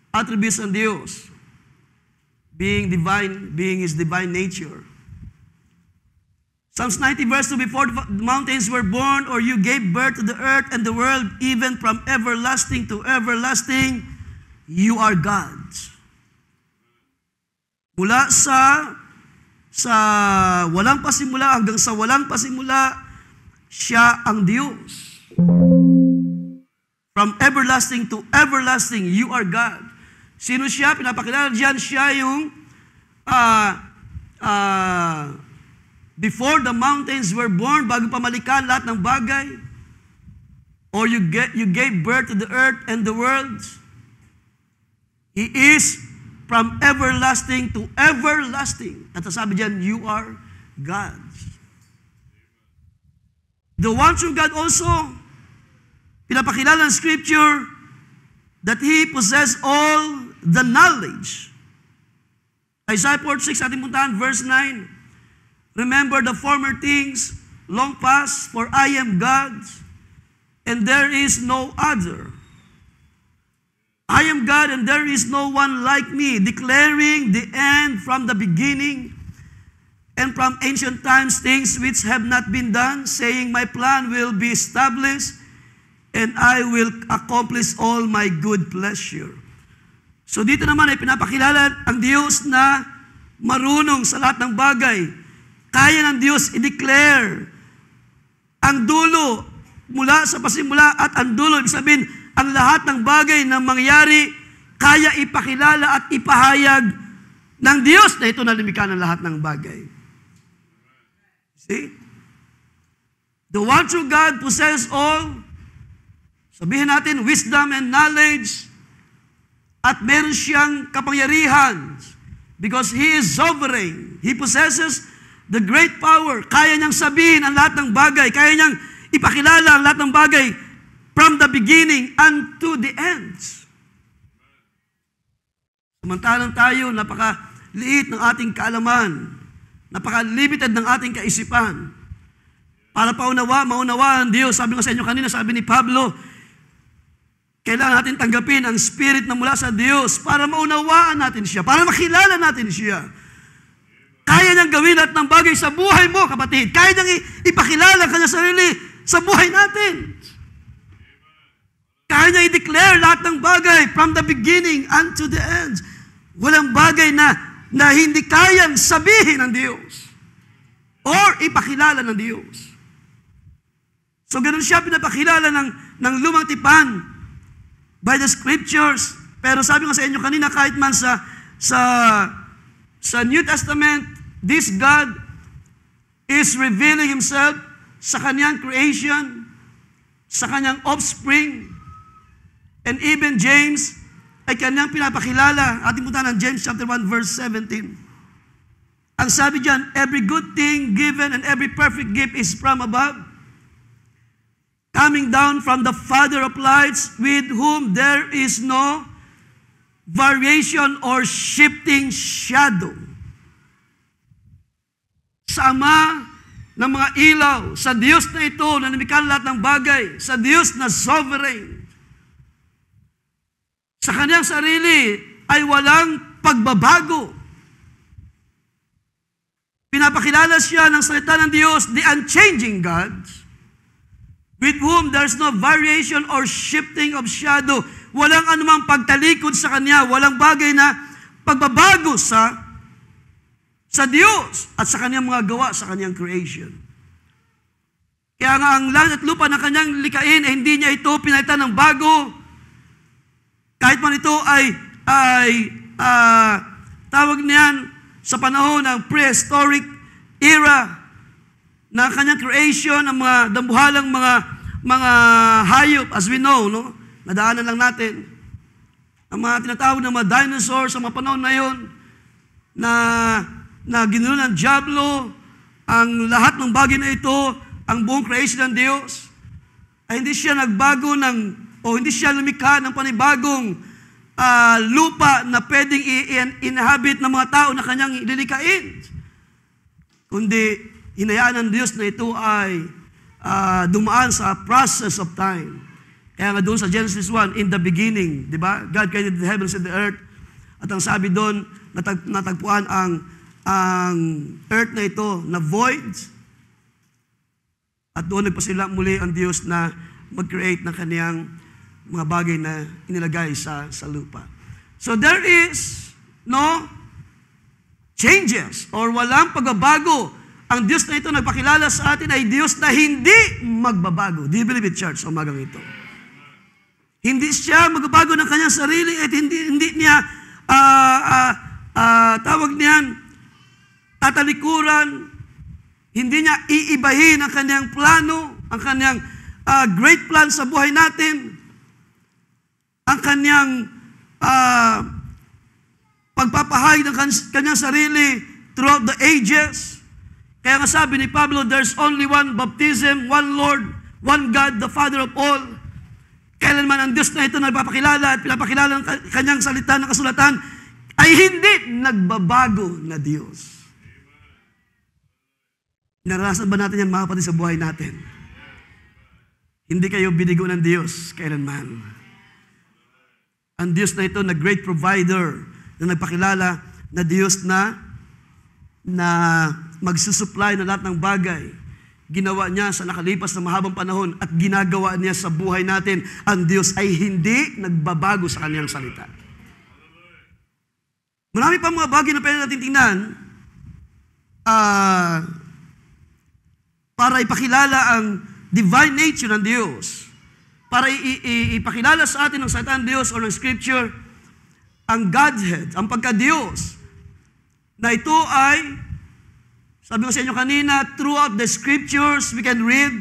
attributes ng Diyos. Being divine, being His divine nature. Psalms 90 verse 2, before the mountains were born, or you gave birth to the earth and the world, even from everlasting to everlasting, you are God. Mula sa walang pasimula hanggang sa walang pasimula, siya ang Diyos. From everlasting to everlasting, you are God. Sino siya? Pinapakilala diyan, siya yung before the mountains were born, bago pa malikha lahat ng bagay, or you gave birth to the earth and the world, He is from everlasting to everlasting. At sabi diyan, you are God. The one true God also, pinapakilala ng Scripture that He possessed all the knowledge. Isaiah 46, ating puntahan, verse 9. Remember the former things long past, for I am God, and there is no other. I am God, and there is no one like me, declaring the end from the beginning, and from ancient times things which have not been done, saying, my plan will be established, and I will accomplish all my good pleasure. So dito naman ay pinapakilala ang Diyos na marunong sa lahat ng bagay. Kaya ng Diyos i-declare ang dulo mula sa pasimula, at ang dulo, ibig sabihin, ang lahat ng bagay na mangyari, kaya ipakilala at ipahayag ng Diyos na ito na lumikha ng lahat ng bagay. See? The one true God possesses all. Sabihin natin, wisdom and knowledge, at meron siyang kapangyarihan because He is sovereign. He possesses the great power. Kaya niyang sabihin ang lahat ng bagay. Kaya niyang ipakilala ang lahat ng bagay from the beginning unto the ends. Samantalang tayo, napakaliit ng ating kaalaman, napaka-limited ng ating kaisipan. Para maunawaan ang Diyos. Sabi ko sa inyo kanina, sabi ni Pablo, kailangan natin tanggapin ang Spirit na mula sa Diyos para maunawaan natin siya, para makilala natin siya. Kaya niyang gawin lahat ng bagay sa buhay mo, kapatid. Kaya niyang ipakilala ang kanyang sarili sa buhay natin. Kaya niyang i-declare lahat ng bagay from the beginning unto the end. Walang bagay na hindi kayang sabihin ng Diyos or ipakilala ng Diyos. So ganun siya pinapakilala ng lumang tipan by the Scriptures. Pero sabi ko sa inyo kanina, kahit man sa New Testament, this God is revealing Himself sa kanyang creation, sa kanyang offspring, and even James ay kanyang pinapakilala. Ating punta ng James chapter 1 verse 17. Ang sabi diyan, every good thing given and every perfect gift is from above, coming down from the Father of lights, with whom there is no variation or shifting shadow. Sa Ama ng mga ilaw, sa Diyos na ito na lumikha lahat ng bagay, sa Diyos na sovereign, sa kanyang sarili ay walang pagbabago. Pinapakilala siya ng salita ng Diyos, the unchanging God, with whom there's no variation or shifting of shadow. Walang anumang pagtalikod sa Kanya, walang bagay na pagbabago sa Diyos at sa Kanyang mga gawa, sa Kanyang creation. Kaya nga ang langit at lupa na Kanyang likain, hindi niya ito pinalitan ng bago. Kahit man ito ay tawag niyan sa panahon ng prehistoric era na Kanyang creation, ang mga dambuhalang mga hayop, as we know, no? Nadaanan lang natin. Ang mga tinatawag ng mga dinosaurs sa mga panahon na yun, na ginulo ng Diablo, ang lahat ng bagay na ito, ang buong creation ng Diyos, ay hindi siya nagbago hindi siya lumikha ng panibagong lupa na pwedeng inhabit ng mga tao na Kanyang ililikain. Kundi, hinayaan ng Diyos na ito ay dumaan sa process of time. Kaya nga doon sa Genesis 1, in the beginning, di ba? God created the heavens and the earth. At ang sabi doon, natagpuan ang earth na ito na void At doon nagpasila muli ang Diyos na mag-create ng kaniyang mga bagay na inilagay sa lupa. So there is no changes or walang pagbabago. Ang Diyos na ito nagpakilala sa atin ay Diyos na hindi magbabago. Do you believe it, church, umagang ito? Hindi siya magbabago ng kanyang sarili at hindi niya tawag niyan tatalikuran. Hindi niya iibahin ang kanyang plano, ang kanyang great plan sa buhay natin, ang kanyang pagpapahayag ng kanyang sarili throughout the ages. Kaya nga sabi ni Pablo, there's only one baptism, one Lord, one God, the Father of all. Kailanman ang Diyos na ito nagpapakilala at pinapakilala ng kanyang salita ng kasulatan ay hindi nagbabago na Diyos. Naranasan ba natin yan, mga kapatid, sa buhay natin? Hindi kayo binigo ng Diyos kailanman. Ang Diyos na ito na great provider, na nagpakilala na Diyos na magsusupply na lahat ng bagay. Ginawa niya sa nakalipas na mahabang panahon at ginagawa niya sa buhay natin. Ang Diyos ay hindi nagbabago sa kanyang salita. Marami pa mga bagay na pwede natin tingnan para ipakilala ang divine nature ng Diyos. Para ipakilala sa atin ng salita ng Diyos o ng Scripture ang Godhead, ang pagka-Diyos. Na ito ay, sabi ko sa inyo kanina, throughout the Scriptures we can read,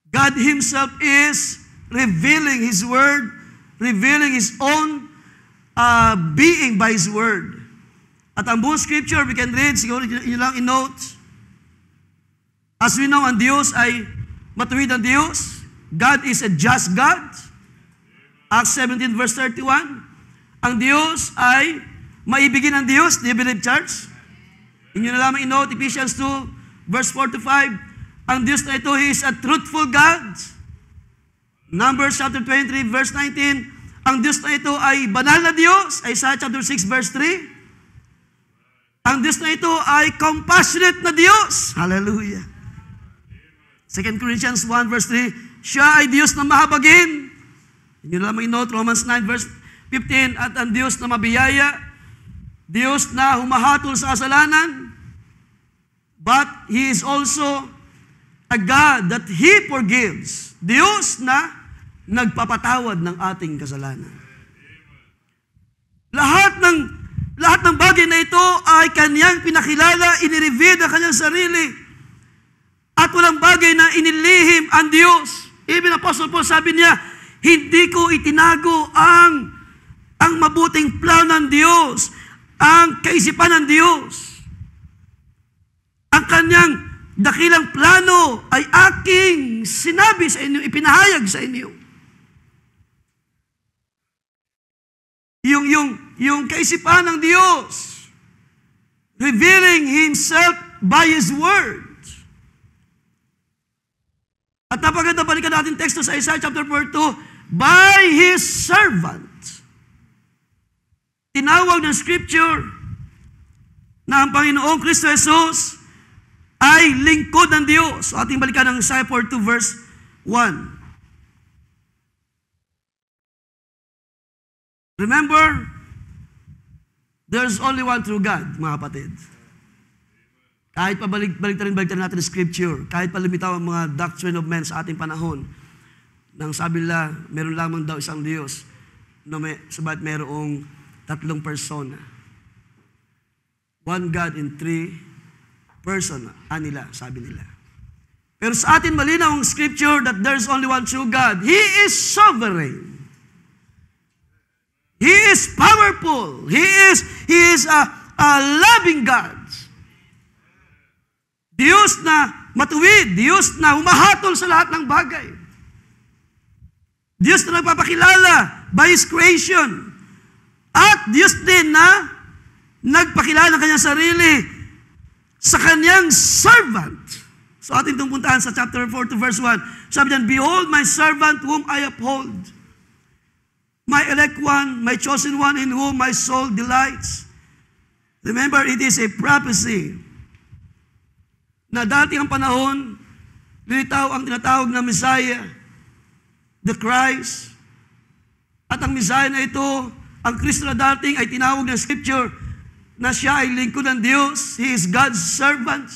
God Himself is revealing His Word, revealing His own being by His Word. At ang buong Scripture we can read, siguro yun lang in-note, as we know, ang Diyos ay matuwid ang Diyos. God is a just God. Acts 17 verse 31. Ang Diyos ay maibigin ng Diyos. Do you believe, church? Inyo na lamang in-note, Ephesians 2 verse 4 to 5. Ang Diyos na ito, He is a truthful God. Numbers chapter 23 verse 19. Ang Diyos na ito ay banal na Diyos. Isaiah chapter 6 verse 3. Ang Diyos na ito ay compassionate na Diyos. Hallelujah. 2 Corinthians 1 verse 3, siya ay Diyos na mahabagin. Yun lamang in-note, Romans 9 verse 15, at ang Diyos na mabiyaya, Diyos na humahatol sa kasalanan, but He is also a God that He forgives. Diyos na nagpapatawad ng ating kasalanan. Lahat ng bagay na ito ay Kanyang pinakilala, inireveal ang Kanyang sarili. At walang bagay na inilihim ang Diyos. Even Apostle Paul sabi niya, hindi ko itinago ang mabuting plano ng Diyos, ang kaisipan ng Diyos. Ang kanyang dakilang plano ay aking sinabi sa inyo, ipinahayag sa inyo. Yung kaisipan ng Diyos, revealing Himself by His Word. At napaganda, balikan natin teksto sa Isaiah chapter 42, by His servant. Tinawag ng Scripture na ang Panginoong Kristo Jesus ay lingkod ng Diyos. So ating balikan ng Isaiah 42 verse 1. Remember, there's only one true God, mga kapatid. Kahit pa balik natin ang Scripture, kahit pa lumitaw ang mga doctrine of men sa ating panahon, nang sabi nila, meron lamang daw isang Diyos, sabat merong tatlong persona. One God in three person, nila, sabi nila. Pero sa atin malinaw ang Scripture that there's only one true God. He is sovereign. He is powerful. He is a loving God. Diyos na matuwid, Diyos na humahatol sa lahat ng bagay. Diyos na nagpapakilala by His creation. At Diyos din na nagpakilala ng kanyang sarili sa kanyang servant. So ating itong puntahan sa chapter 4 to verse 1. Sabi niyan, behold my servant whom I uphold, my elect one, my chosen one in whom my soul delights. Remember, it is a prophecy na dati ang panahon, lilitaw ang tinatawag na Messiah, the Christ. At ang Messiah na ito, ang Kristo na dating ay tinawag ng Scripture na siya ay lingkod ng Diyos. He is God's servant.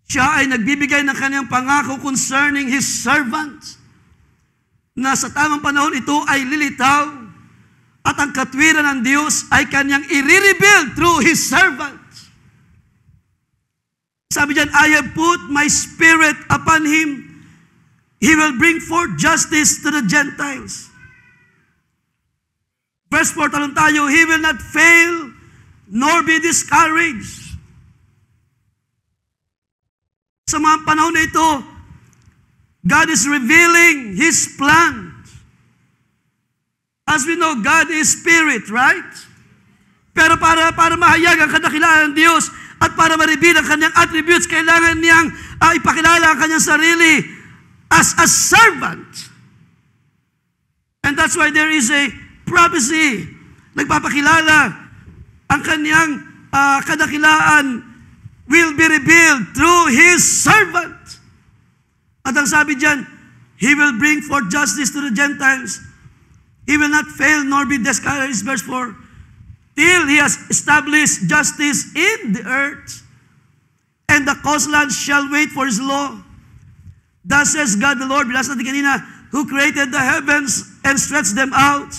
Siya ay nagbibigay ng kanyang pangako concerning His servant, na sa tamang panahon ito ay lilitaw at ang katwiran ng Diyos ay kanyang i-rebuild through His servant. Sabi diyan, I have put my spirit upon him. He will bring forth justice to the Gentiles. Verse 4, talong tayo, He will not fail nor be discouraged. Sa mga panahon na ito, God is revealing His plan. As we know, God is Spirit, right? Pero para mahayag ang kadakilaan ng Diyos at para ma-reveal ang kanyang attributes, kailangan niyang ipakilala ang kanyang sarili as a servant. And that's why there is a prophecy. Nagpapakilala ang kanyang kadakilaan will be revealed through His servant. At ang sabi diyan, He will bring forth justice to the Gentiles. He will not fail nor be discouraged, verse 4, till He has established justice in the earth, and the coastlands shall wait for His law. Thus says God the Lord, binasa natin kanina, who created the heavens and stretched them out.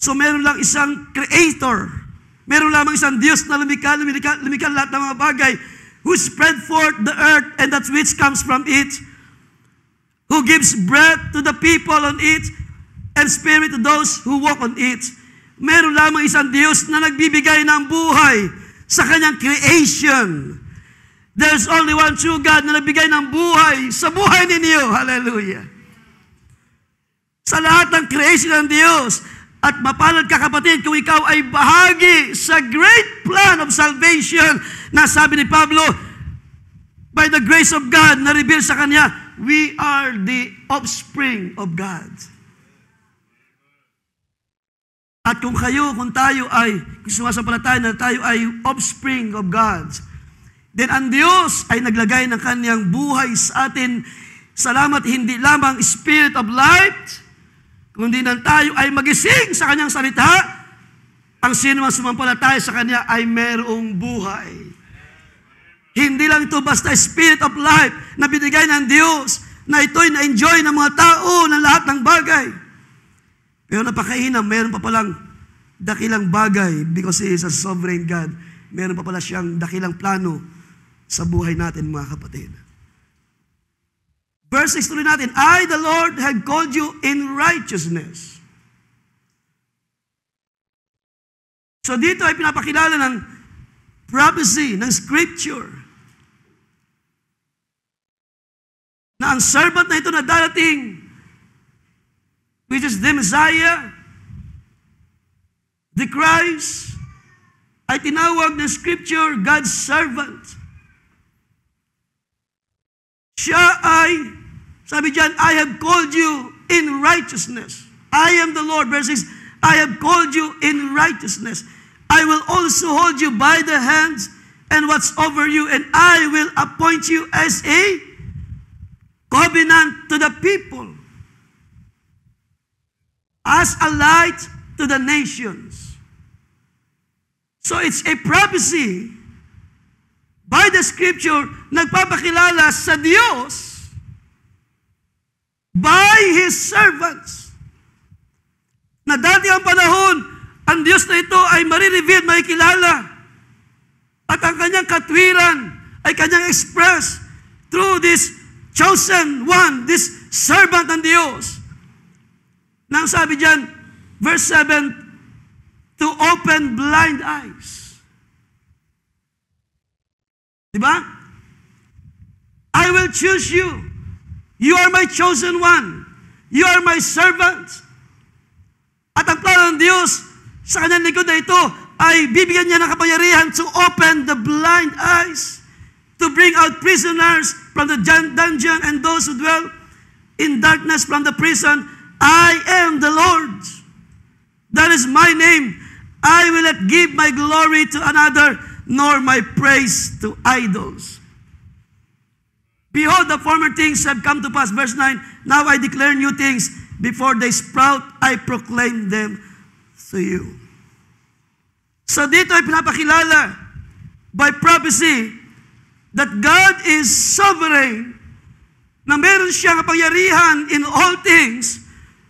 So meron lang isang creator, meron lamang isang Diyos na lumikha lahat ng mga bagay, who spread forth the earth and that which comes from it, who gives breath to the people on it, and spirit to those who walk on it. Meron lamang isang Diyos na nagbibigay ng buhay sa kanyang creation. There's only one true God na nagbigay ng buhay sa buhay ninyo. Hallelujah. Sa lahat ng creation ng Diyos. At mapalad ka kapatid kung ikaw ay bahagi sa great plan of salvation na sabi ni Pablo, by the grace of God na reveal sa kanya, we are the offspring of God. At kung tayo ay, kung sumasampalataya na tayo ay offspring of God, then ang Diyos ay naglagay ng kanyang buhay sa atin. Salamat, hindi lamang spirit of life, kundi nang tayo ay magising sa kanyang salita, ang sino mang sumampalataya sa kanya ay merong buhay. Hindi lang ito basta spirit of life na binigay ng Diyos, na ito'y na-enjoy ng mga tao ng lahat ng bagay. Pero napakainam, meron pa palang dakilang bagay because He is a sovereign God. Meron pa pala siyang dakilang plano sa buhay natin, mga kapatid. Verse 6 tuloy natin, I, the Lord, have called you in righteousness. So dito ay pinapakilala ng prophecy, ng scripture, na ang servant na ito na darating, which is the Messiah, the Christ, ay tinawag ng Scripture, God's servant. Siya ay, sabi diyan, I have called you in righteousness. I am the Lord. Verse 6, I have called you in righteousness. I will also hold you by the hands and watch over you, and I will appoint you as a covenant to the people, as a light to the nations. So it's a prophecy by the Scripture, nagpapakilala sa Diyos by His servants. Na dati ang panahon, ang Diyos na ito ay marireveal, makikilala. At ang kanyang katwiran ay kanyang express through this chosen one, this servant ng Diyos. Nang sabi diyan, verse 7, to open blind eyes. Diba? I will choose you. You are my chosen one. You are my servant. At ang plano ng Diyos sa kanyang lingkod na ito ay bibigyan niya ng kapangyarihan to open the blind eyes, to bring out prisoners from the dungeon and those who dwell in darkness from the prison. I am the Lord. That is my name. I will not give my glory to another, nor my praise to idols. Behold, the former things have come to pass. Verse 9, now I declare new things. Before they sprout, I proclaim them to you. So dito ay pinapakilala by prophecy that God is sovereign, na meron siyang kapangyarihan in all things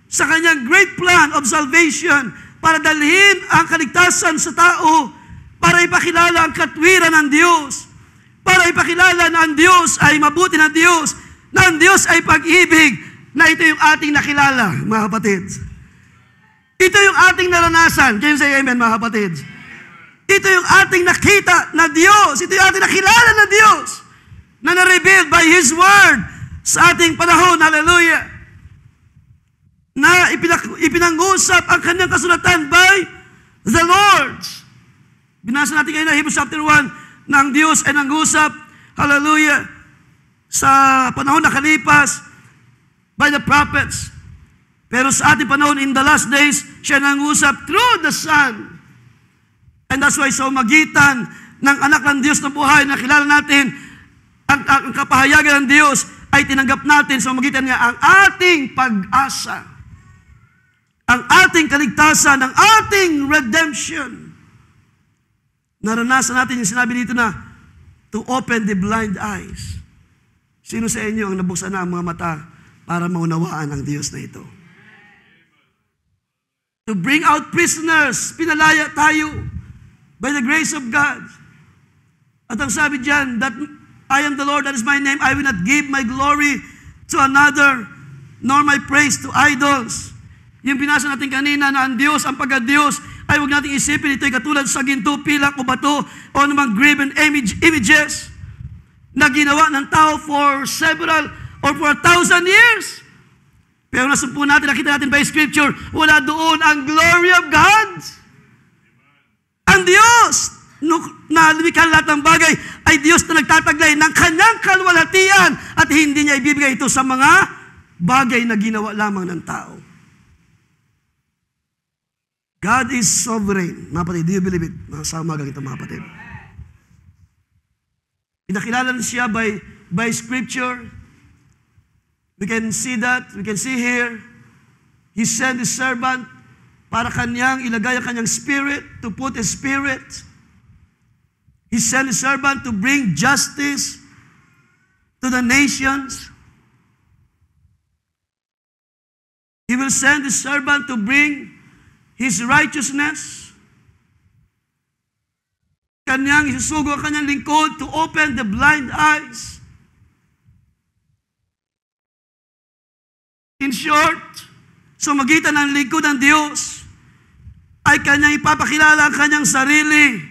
sa kanyang great plan of salvation para dalhin ang kaligtasan sa tao, para ipakilala ang katwiran ng Diyos, para ipakilala na ang Diyos ay mabuti na Diyos, na ang Diyos ay pag-ibig, na ito yung ating nakilala, mga kapatid. Ito yung ating naranasan. Can you say amen, mga kapatid? Ito yung ating nakita na Diyos. Ito yung ating nakilala na Diyos na na-revealed by His Word sa ating panahon. Hallelujah. Na ipinangusap ang kanyang kasulatan by the Lord. Binasa natin ngayon na Hebrews chapter 1 na ang Diyos ay nangusap, hallelujah, sa panahon na kalipas by the prophets. Pero sa ating panahon in the last days, siya nangusap through the Son. And that's why sa magitan ng anak ng Diyos na buhay, na kilala natin ang kapahayagan ng Diyos, ay tinanggap natin sa magitan niya ang ating pag-asa, ang ating kaligtasan, ang ating redemption. Naranasan natin yung sinabi dito na to open the blind eyes. Sino sa inyo ang nabuksan na ang mga mata para maunawaan ang Diyos na ito? To bring out prisoners, pinalaya tayo by the grace of God. At ang sabi diyan, that I am the Lord, that is my name, I will not give my glory to another, nor my praise to idols. Yung binasa natin kanina na ang Diyos, ang pagka-Diyos, ay huwag natin isipin ito'y katulad sa ginto, pilak o bato, o namang graven images na ginawa ng tao for several or for 1,000 years. Pero nasumpo natin, nakita natin by Scripture, wala doon ang glory of God. Ang Diyos na lumikha lahat ng bagay ay Diyos na nagtataglay ng kanyang kalwalhatian at hindi niya ibibigay ito sa mga bagay na ginawa lamang ng tao. God is sovereign. Mga kapatid, do you believe it? Sa umagang ito, mga kapatid. Pinakilala siya by Scripture. We can see that. We can see here. He sent His servant para kanyang ilagay ang kanyang spirit, to put His spirit. He sent His servant to bring justice to the nations. He will send His servant to bring His righteousness. Kanyang isusugo ang kanyang lingkod to open the blind eyes. In short, sa magitan ng lingkod ng Diyos, ay kanyang ipapakilala ang kanyang sarili.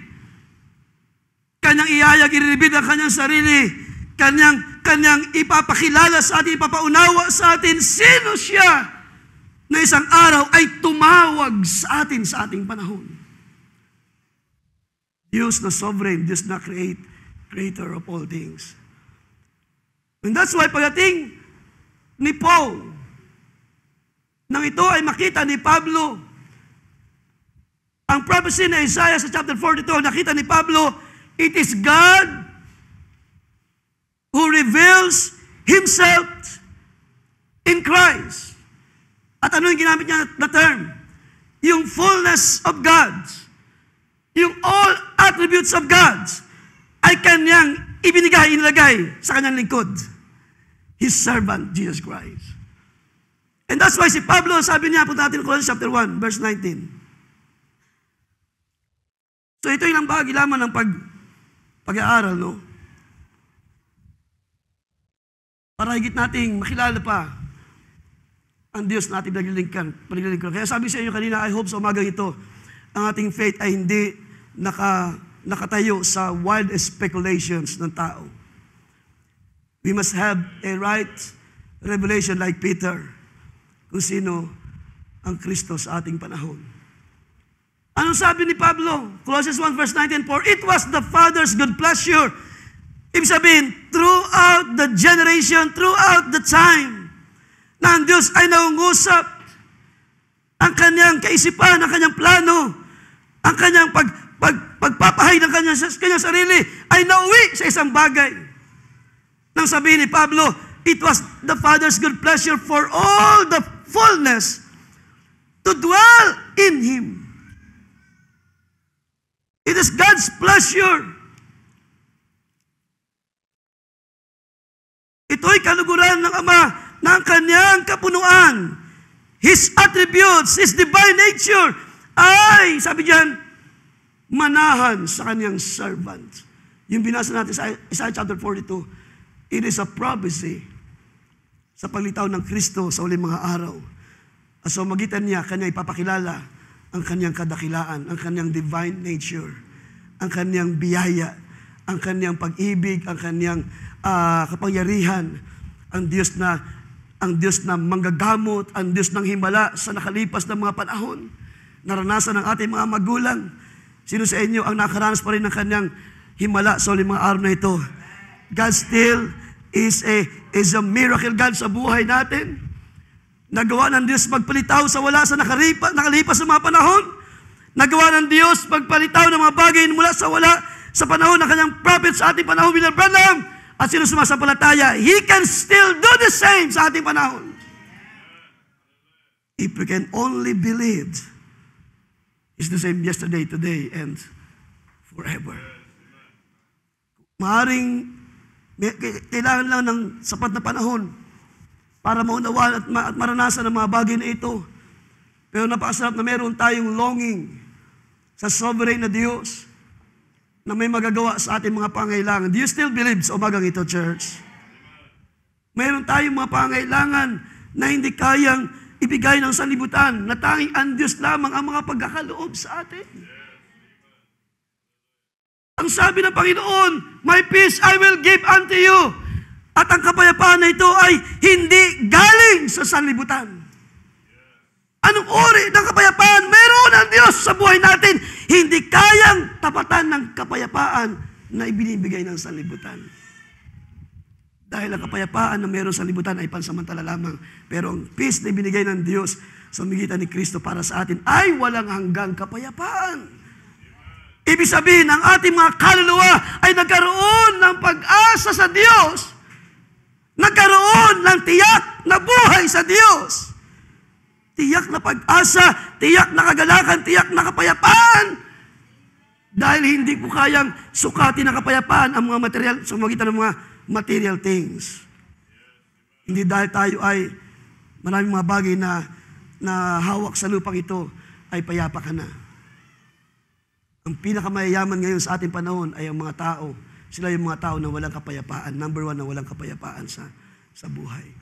Kanyang iayag, i-reveal ang kanyang sarili. Kanyang ipapakilala sa atin, ipapaunawa sa atin, sino siya na isang araw ay tumawag sa atin sa ating panahon. Diyos na sovereign, Diyos na creator of all things. And that's why pagdating ni Paul, nang ito ay makita ni Pablo, ang prophecy na Isaiah sa chapter 42, nakita ni Pablo, it is God who reveals Himself in Christ. At ano yung ginamit niya na term? Yung fullness of God, yung all attributes of God, ay kanyang inilagay sa kanyang lingkod. His servant, Jesus Christ. And that's why si Pablo, sabi niya, punta natin Colossians chapter 1, verse 19. So ito yung bahagi lamang ng pag-aaral, no? Para higit nating makilala pa ang Diyos na ating naglilingkan. Kaya sabi sa inyo kanina, I hope sa umagang ito, ang ating faith ay hindi nakatayo sa wild speculations ng tao. We must have a right revelation like Peter, kung sino ang Kristo sa ating panahon. Anong sabi ni Pablo? Colossians 1 verse 19, for it was the Father's good pleasure. Ibig sabihin, throughout the generation, throughout the time, na ang Diyos ay nangungusap ang kanyang kaisipan, ang kanyang plano, ang kanyang pagpapahay ng kanyang sarili ay nauwi sa isang bagay. Nang sabihin ni Pablo, it was the Father's good pleasure for all the fullness to dwell in Him. It is God's pleasure. Ito'y kaluguran ng Ama ng kanyang kapunuan. His attributes, His divine nature ay, sabi diyan, manahan sa kanyang servant. Yung binasa natin sa Isaiah chapter 42, it is a prophecy sa paglitaw ng Kristo sa uling mga araw. At sa magitan niya, kanya ipapakilala ang kanyang kadakilaan, ang kanyang divine nature, ang kanyang biyaya, ang kanyang pag-ibig, ang kanyang kapangyarihan, ang Diyos na manggagamot, ang Diyos ng himala sa nakalipas ng mga panahon. Naranasan ng ating mga magulang. Sino sa inyo ang nakaranas pa rin ng kanyang himala sa uling mga araw na ito? God still is a miracle God sa buhay natin. Nagawa ng Diyos magpalitaw sa wala sa nakalipas sa mga panahon. Nagawa ng Diyos magpalitaw ng mga bagay mula sa wala sa panahon ng kanyang prophet sa ating panahon, William Branham. At sino sumasampalataya, He can still do the same sa ating panahon. If we can only believe, it's the same yesterday, today, and forever. Maaring kailangan lang ng sapat na panahon para maunawaan at maranasan ang mga bagay na ito. Pero napakasarap na meron tayong longing sa sovereign na Diyos na may magagawa sa ating mga pangailangan. Do you still believe sa umagang ito, church? Meron tayong mga pangailangan na hindi kayang ibigay ng sanlibutan, na tanging ang Diyos lamang ang mga pagkakaloob sa atin. Ang sabi ng Panginoon, my peace I will give unto you. At ang kapayapaan na ito ay hindi galing sa sanlibutan. Anong uri ng kapayapaan meron ang Diyos sa buhay natin? Hindi kayang tapatan ng kapayapaan na ibinibigay ng sanlibutan. Dahil ang kapayapaan na meron sa sanlibutan ay pansamantala lamang. Pero ang peace na ibinigay ng Diyos sa magitan ni Kristo para sa atin ay walang hanggang kapayapaan. Ibig sabihin, ang ating mga kaluluwa ay nagkaroon ng pag-asa sa Diyos. Nagkaroon ng tiyak na buhay sa Diyos. Tiyak na pag-asa, tiyak na kagalakan, tiyak na kapayapaan. Dahil hindi ko kayang sukatin ang kapayapaan ang mga material, sa magitan ng mga material things. Hindi dahil tayo ay maraming mga bagay na hawak sa lupang ito, ay payapa ka na. Ang pinakamayayaman ngayon sa ating panahon ay ang mga tao. Sila yung mga tao na walang kapayapaan. Number one na walang kapayapaan sa buhay.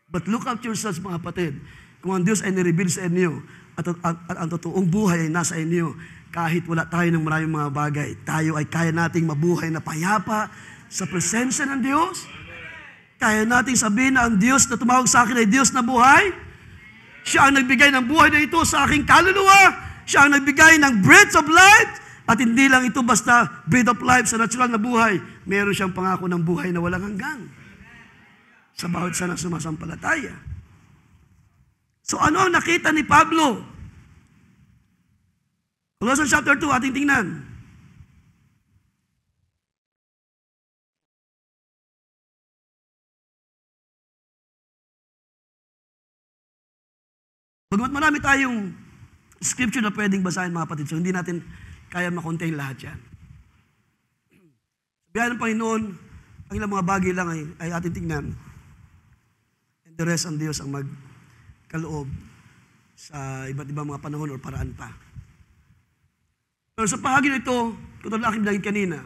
But look at yourselves, mga kapatid. Kung ang Diyos ay nireveal sa inyo at ang totoong buhay ay nasa inyo, kahit wala tayo ng maraming mga bagay, tayo ay kaya nating mabuhay na payapa sa presensya ng Diyos. Kaya nating sabihin na ang Diyos na tumawag sa akin ay Diyos na buhay. Siya ang nagbigay ng buhay na ito sa aking kaluluwa. Siya ang nagbigay ng breath of life. At hindi lang ito basta breath of life sa natural na buhay. Meron siyang pangako ng buhay na walang hanggan sa bawat isa na sumasampalataya. So ano ang nakita ni Pablo? Colossians chapter 2, ating tingnan. Bagamat marami tayong scripture na pwedeng basahin, mga kapatid, so hindi natin kaya makontain lahat yan. Sabihan ng Panginoon, ang ilang mga bagay lang ay ating tingnan. And the rest ang Diyos ang magkaloob sa iba't ibang mga panahon o paraan pa. Pero sa pahagi na ito, tutulad na aking bilangin kanina,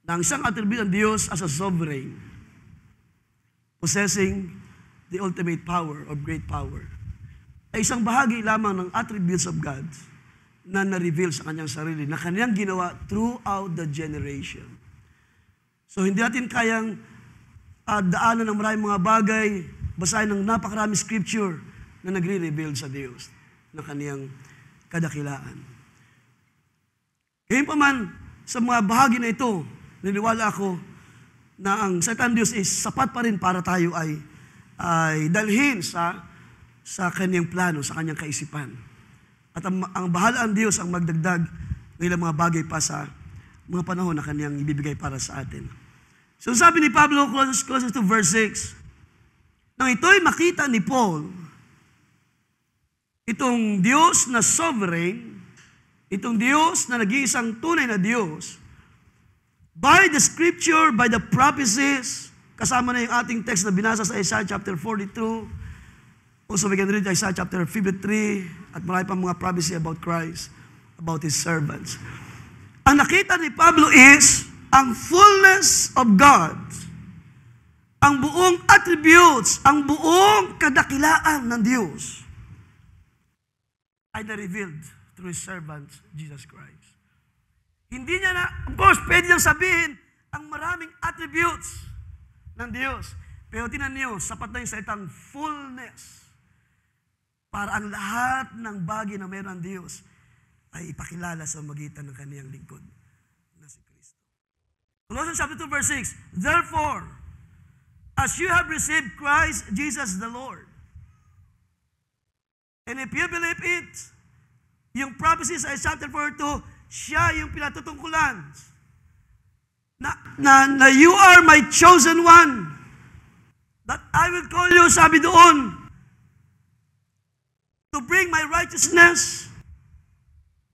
na ang isang attribute ng Diyos as a sovereign, possessing the ultimate power or great power, ay isang bahagi lamang ng attributes of God na na-reveal sa kanyang sarili, na kanyang ginawa throughout the generation. So hindi natin kayang daanan ng maraming mga bagay, basahin ng napakaraming scripture na nagre-reveal sa Diyos na kanyang kadakilaan. Ngayon pa man, sa mga bahagi na ito, niniwala ako na ang salitang Diyos is sapat pa rin para tayo ay dalhin sa kanyang plano, sa kanyang kaisipan. At ang bahala ang Diyos ang magdagdag ng ilang mga bagay pa sa mga panahon na kaniyang ibibigay para sa atin. So sabi ni Pablo, close to verse 6, nang ito'y makita ni Paul, itong Diyos na sovereign, itong Diyos na nag-iisang tunay na Diyos, by the scripture, by the prophecies, kasama na yung ating text na binasa sa Isaiah chapter 42, also we can read Isaiah chapter 53, at marami pang mga prophecy about Christ, about His servants. Ang nakita ni Pablo is ang fullness of God, ang buong attributes, ang buong kadakilaan ng Diyos ay na-revealed through His servant, Jesus Christ. Hindi niya na, of course, pwede niyang sabihin ang maraming attributes ng Diyos. Pero tinan niyo, sapat na yung salitang fullness para ang lahat ng bagay na mayroon ng Diyos ay ipakilala sa magitan ng kaniyang lingkod na si Kristo. Colossians chapter 2 verse 6, therefore, as you have received Christ Jesus the Lord, and if you believe it, yung prophecy sa chapter 42, siya yung pinatutungkulan na you are my chosen one, that I will call you, sabi doon, to bring my righteousness.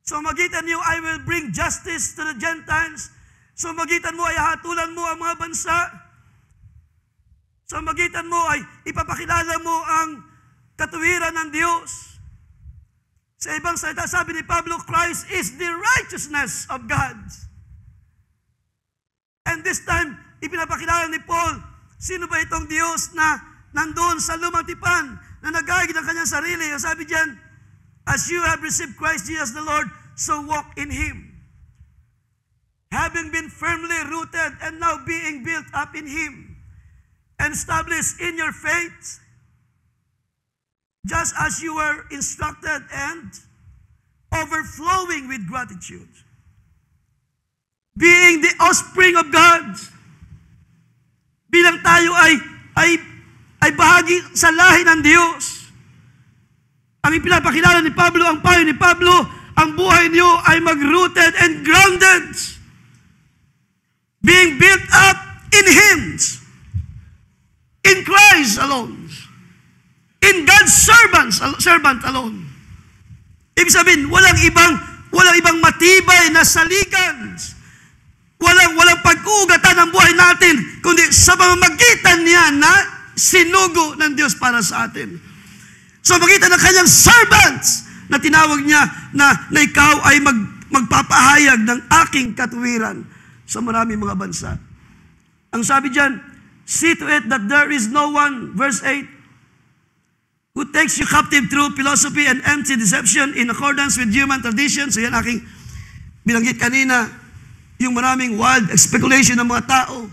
So magitan niyo, I will bring justice to the Gentiles. So magitan mo ay hatulan mo ang mga bansa. So magitan mo ay ipapakilala mo ang katuwiran ng Diyos. Sa ibang salita, sabi ni Pablo, Christ is the righteousness of God. And this time, ipinapakilala ni Paul, sino ba itong Diyos na nandoon sa lumang tipan, na nag-aagid ng kanyang sarili? Ang sabi diyan, as you have received Christ Jesus the Lord, so walk in Him. Having been firmly rooted and now being built up in Him, and established in your faith, just as you were instructed, and overflowing with gratitude. Being the offspring of God, bilang tayo ay bahagi sa lahi ng Diyos. Ang ipinapakilala ni Pablo, ang payo ni Pablo, ang buhay niyo ay mag-rooted and grounded, being built up in Him, in Christ alone, in God's servant alone. Ibig sabihin, walang ibang matibay na saligan, walang pag-uugatan ng buhay natin, kundi sa pamamagitan niya na sinugo ng Diyos para sa atin. So magitan ng kanyang servants na tinawag niya na ikaw ay magpapahayag ng aking katuwiran sa maraming mga bansa. Ang sabi diyan, see to it that there is no one, verse 8, who takes you captive through philosophy and empty deception in accordance with human tradition. So yan aking binanggit kanina, yung maraming wild speculation ng mga tao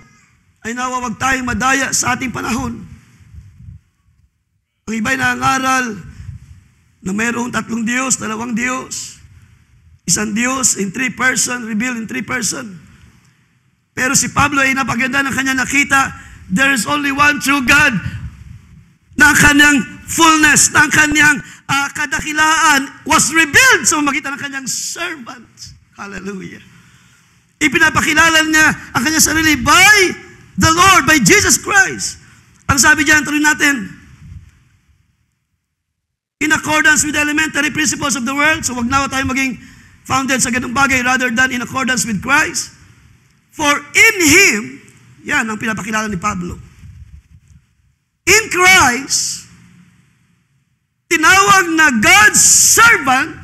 ay nawawag tayong madaya sa ating panahon. Ang iba'y nangangaral na mayroong 3 Diyos, 2 Diyos, isang Diyos in 3 person, revealed in 3 person. Pero si Pablo ay napaganda ng kanya nakita, there is only one true God, na ang kanyang fullness, na ang kanyang kadakilaan was revealed sa magitan ng kanyang servant. Hallelujah. Ipinapakilala niya ang kanyang sarili by the Lord, by Jesus Christ. Ang sabi diyan, tuloy natin, in accordance with the elementary principles of the world, so wag na tayo maging founded sa ganung bagay rather than in accordance with Christ. For in Him, yan ang pinapakilala ni Pablo. In Christ, tinawag na God's servant,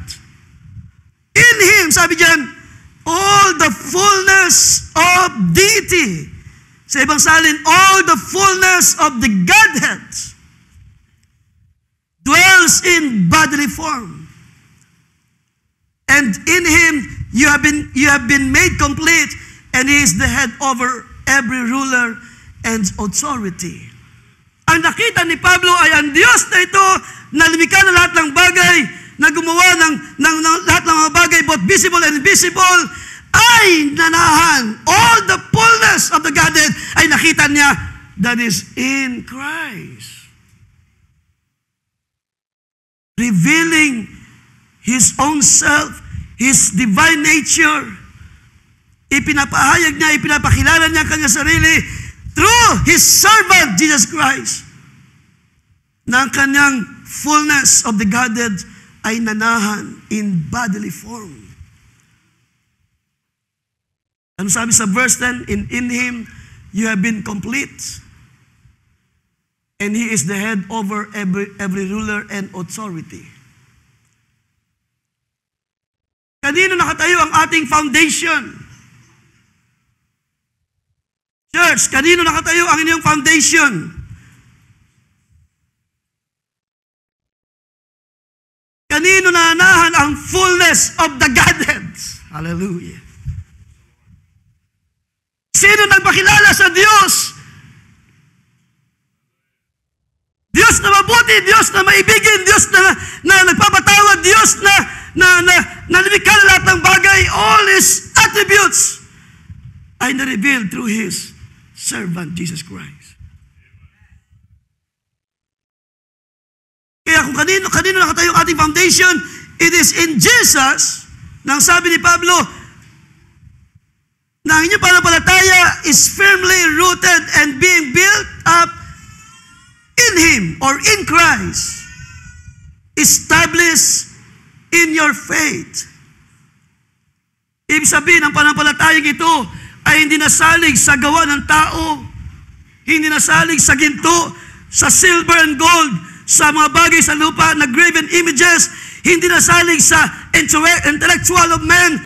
in Him, sabi diyan, all the fullness of deity. Sa ibang salin, all the fullness of the Godhead dwells in bodily form. And in Him, you have been made complete, and He is the head over every ruler and authority. Ang nakita ni Pablo ay ang Diyos na ito na lumikha ng lahat ng bagay, na gumawa ng lahat ng mga bagay, both visible and invisible, ay nanahan. All the fullness of the Godhead ay nakita niya, that is in Christ. Revealing His own self, His divine nature. Ipinapahayag niya, ipinapakilala niya ang kanyang sarili through His servant, Jesus Christ, na ang kanyang fullness of the Godhead ay nanahan in bodily form. Ano sabi sa verse 10? In Him, you have been complete. And He is the head over every ruler and authority. Kanino nakatayo ang ating foundation? Church, kanino nakatayo ang inyong foundation? Kanino nanahan ang fullness of the Godhead? Hallelujah. Sino nagpakilala sa Diyos? Diyos na mabuti, Diyos na maibigin, Diyos na nagpapatawad, Diyos na nalimikha na lahat ng bagay. All His attributes ay na-revealed through His servant, Jesus Christ. Kaya kung kanino nakatayo ang ating foundation, it is in Jesus, nang sabi ni Pablo, na ang inyong pananampalataya is firmly rooted and being built up in Him or in Christ, established in your faith. Ibig sabihin, ang pananampalatayang ito ay hindi nasalig sa gawa ng tao, hindi nasalig sa ginto, sa silver and gold, sa mga bagay sa lupa na graven images, hindi nasalig sa intellectual of men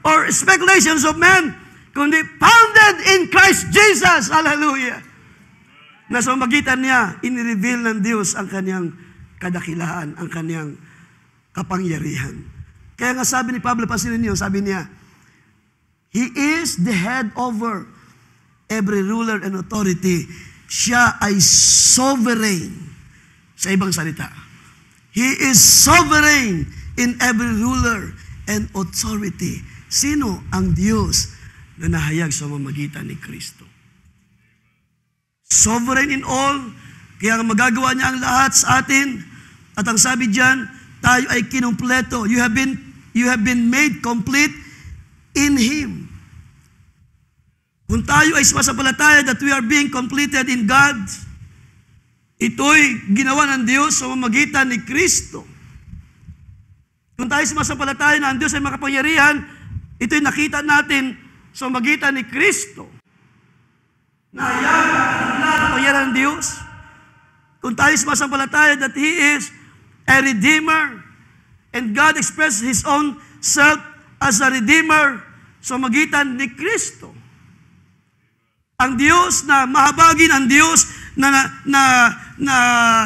or speculations of men, kundi founded in Christ Jesus. Hallelujah. Na sa magitan niya, inireveal ng Diyos ang kanyang kadakilaan, ang kanyang kapangyarihan. Kaya nga sabi ni Pablo, pasinin niyo, sabi niya, He is the head over every ruler and authority. Siya ay sovereign. Sa ibang salita, He is sovereign in every ruler and authority. Sino ang Diyos na nahayag sa mamagitan ni Kristo? Sovereign in all, kaya magagawa niya ang lahat sa atin. At ang sabi diyan, tayo ay kinumpleto. You have been made complete in Him. Kung tayo ay sumasampalataya that we are being completed in God, ito'y ginawa ng Diyos sa mamagitan ni Kristo. Kung tayo sumasampalataya na ang Diyos ay makapangyarihan, ito'y nakita natin sa mamagitan ni Kristo. Nahayagan ang lahat ng pangyarihan ng Diyos. Kung tayo sumasampalataya that He is a Redeemer, and God expressed His own self as a Redeemer sa magitan ni Kristo. Ang Diyos na mahabagin, ang Diyos na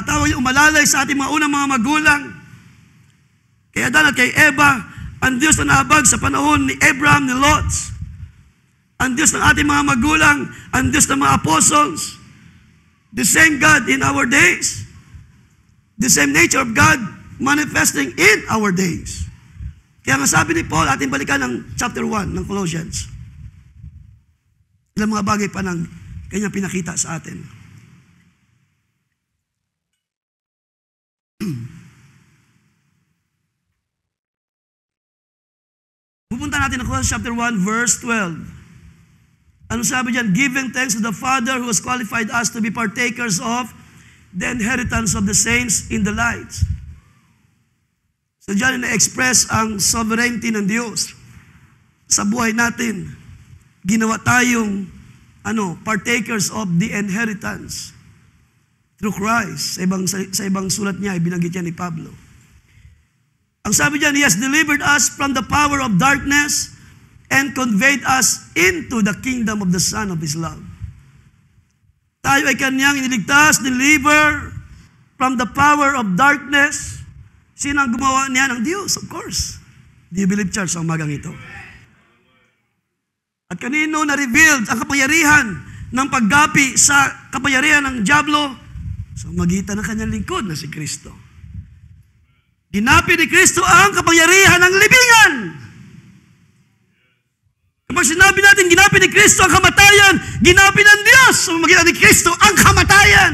tawag yung umalalay sa ating mga unang mga magulang. Kay Adan at kay Eva, ang Diyos na nahabag sa panahon ni Abraham, ni Lot. Ang Diyos ng ating mga magulang, ang Diyos ng mga apostles. The same God in our days. The same nature of God manifesting in our days. Kaya nga sabi ni Paul, ating balikan ng chapter 1 ng Colossians. Ilang mga bagay pa ng kanyang pinakita sa atin. Pupunta natin ng Colossians chapter 1, verse 12. Ano sabi diyan? Giving thanks to the Father who has qualified us to be partakers of the inheritance of the saints in the light. So diyan na-express ang sovereignty ng Diyos sa buhay natin. Ginawa tayong partakers of the inheritance through Christ. Sa ibang sulat niya, ibinanggit niya ni Pablo. Ang sabi diyan, He has delivered us from the power of darkness and conveyed us into the kingdom of the Son of His love. Tayo ay Kanyang iniligtas, deliver from the power of darkness. Sino ang gumawa niya? Ng Diyos, of course. Do you believe, church, sa umagang ito? At kanino na-revealed ang kapangyarihan ng paggapi sa kapangyarihan ng dyablo? Sa magitan ng kanyang lingkod na si Kristo. Ginapi ni Kristo ang kapangyarihan ng libingan. Kapag sinabi natin, ginapi ni Kristo ang kamatayan, ginapi ng Diyos sa magitan ni Kristo ang kamatayan.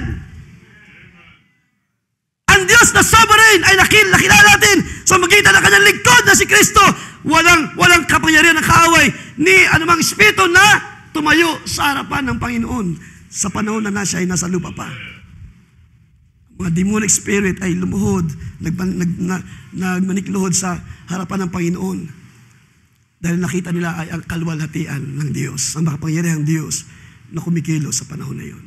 Ang Diyos na sovereign ay nakilala natin sa magitan ng kanyang lingkod na si Kristo. Walang kapangyarihan ng kaaway ni anumang espiritu na tumayo sa harapan ng Panginoon sa panahon na siya ay nasa lupa pa. Mga demonic spirit ay lumuhod, nagmanikluhod sa harapan ng Panginoon. Dahil nakita nila ay ang kalwalhatian ng Diyos, ang makapangyarihang Diyos na kumikilos sa panahon na yun.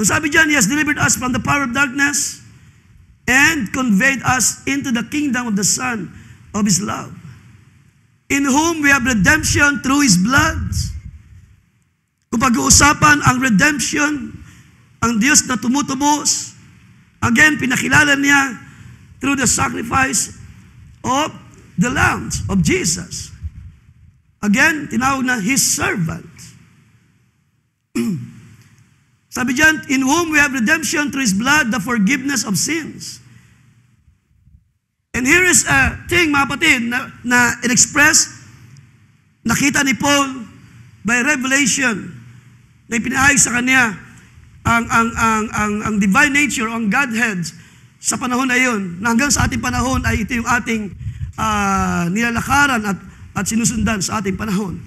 Ang sabi dyan, He has delivered us from the power of darkness and conveyed us into the kingdom of the Son of His love, in whom we have redemption through His blood. Kung pag-uusapan ang redemption, ang Diyos na tumutubos, again, pinakilala niya through the sacrifice of the Lamb of Jesus. Again, tinawag na His servant. Sabi dyan, in whom we have redemption through His blood, the forgiveness of sins. And here is a thing, mga kapatid, na in-express, nakita ni Paul by revelation, na ipinahayag sa kanya ang divine nature, ang Godhead sa panahon na yun, na hanggang sa ating panahon ay ito yung ating nilalakaran at sinusundan sa ating panahon.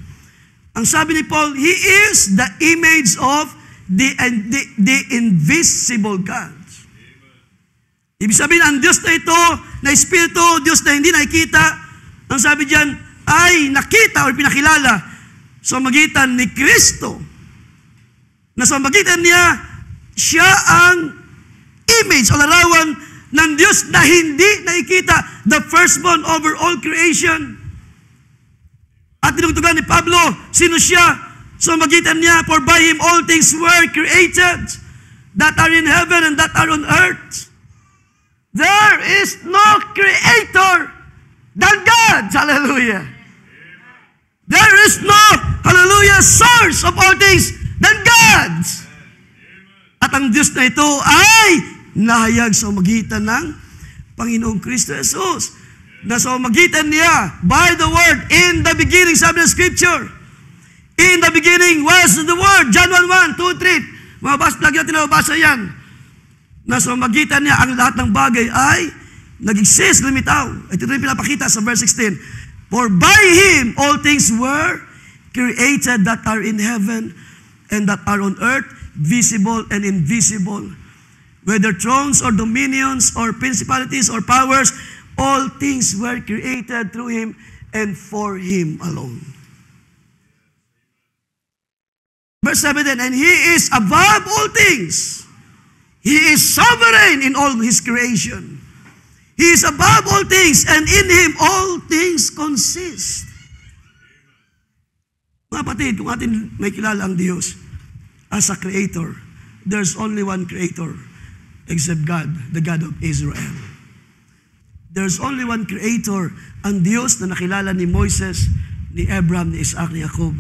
Ang sabi ni Paul, He is the image of the invisible God. Ibig sabihin, ang Diyos na ito, na Espiritu, Diyos na hindi nakikita, ang sabi diyan ay nakita o pinakilala sa magitan ni Kristo. Na sa magitan niya, siya ang image o larawan ng Diyos na hindi nakikita, the firstborn over all creation. At tinugtugan ni Pablo, sino siya? So magitan niya, for by Him all things were created, that are in heaven and that are on earth. There is no creator than God. Hallelujah. There is no, hallelujah, source of all things than God. At ang Diyos na ito ay nahayag sa magitan ng Panginoong Kristo Jesus. Na sa magitan niya, by the Word, in the beginning, sabi ng Scripture, in the beginning was the Word. John 1:1, 2, 3. Lagi natin nababasa yan. Na sa magitan niya, ang lahat ng bagay ay nag-exist, lumitaw. Ito rin pinapakita sa verse 16. For by Him all things were created that are in heaven and that are on earth, visible and invisible. Whether thrones or dominions or principalities or powers, all things were created through Him and for Him alone. Verse 17, and He is above all things. He is sovereign in all His creation. He is above all things, and in Him all things consist. Mga kapatid, kung atin may kilala ang Diyos as a creator, there's only one creator except God, the God of Israel. There's only one creator, ang Diyos na nakilala ni Moises, ni Abraham, ni Isaac, ni Jacob.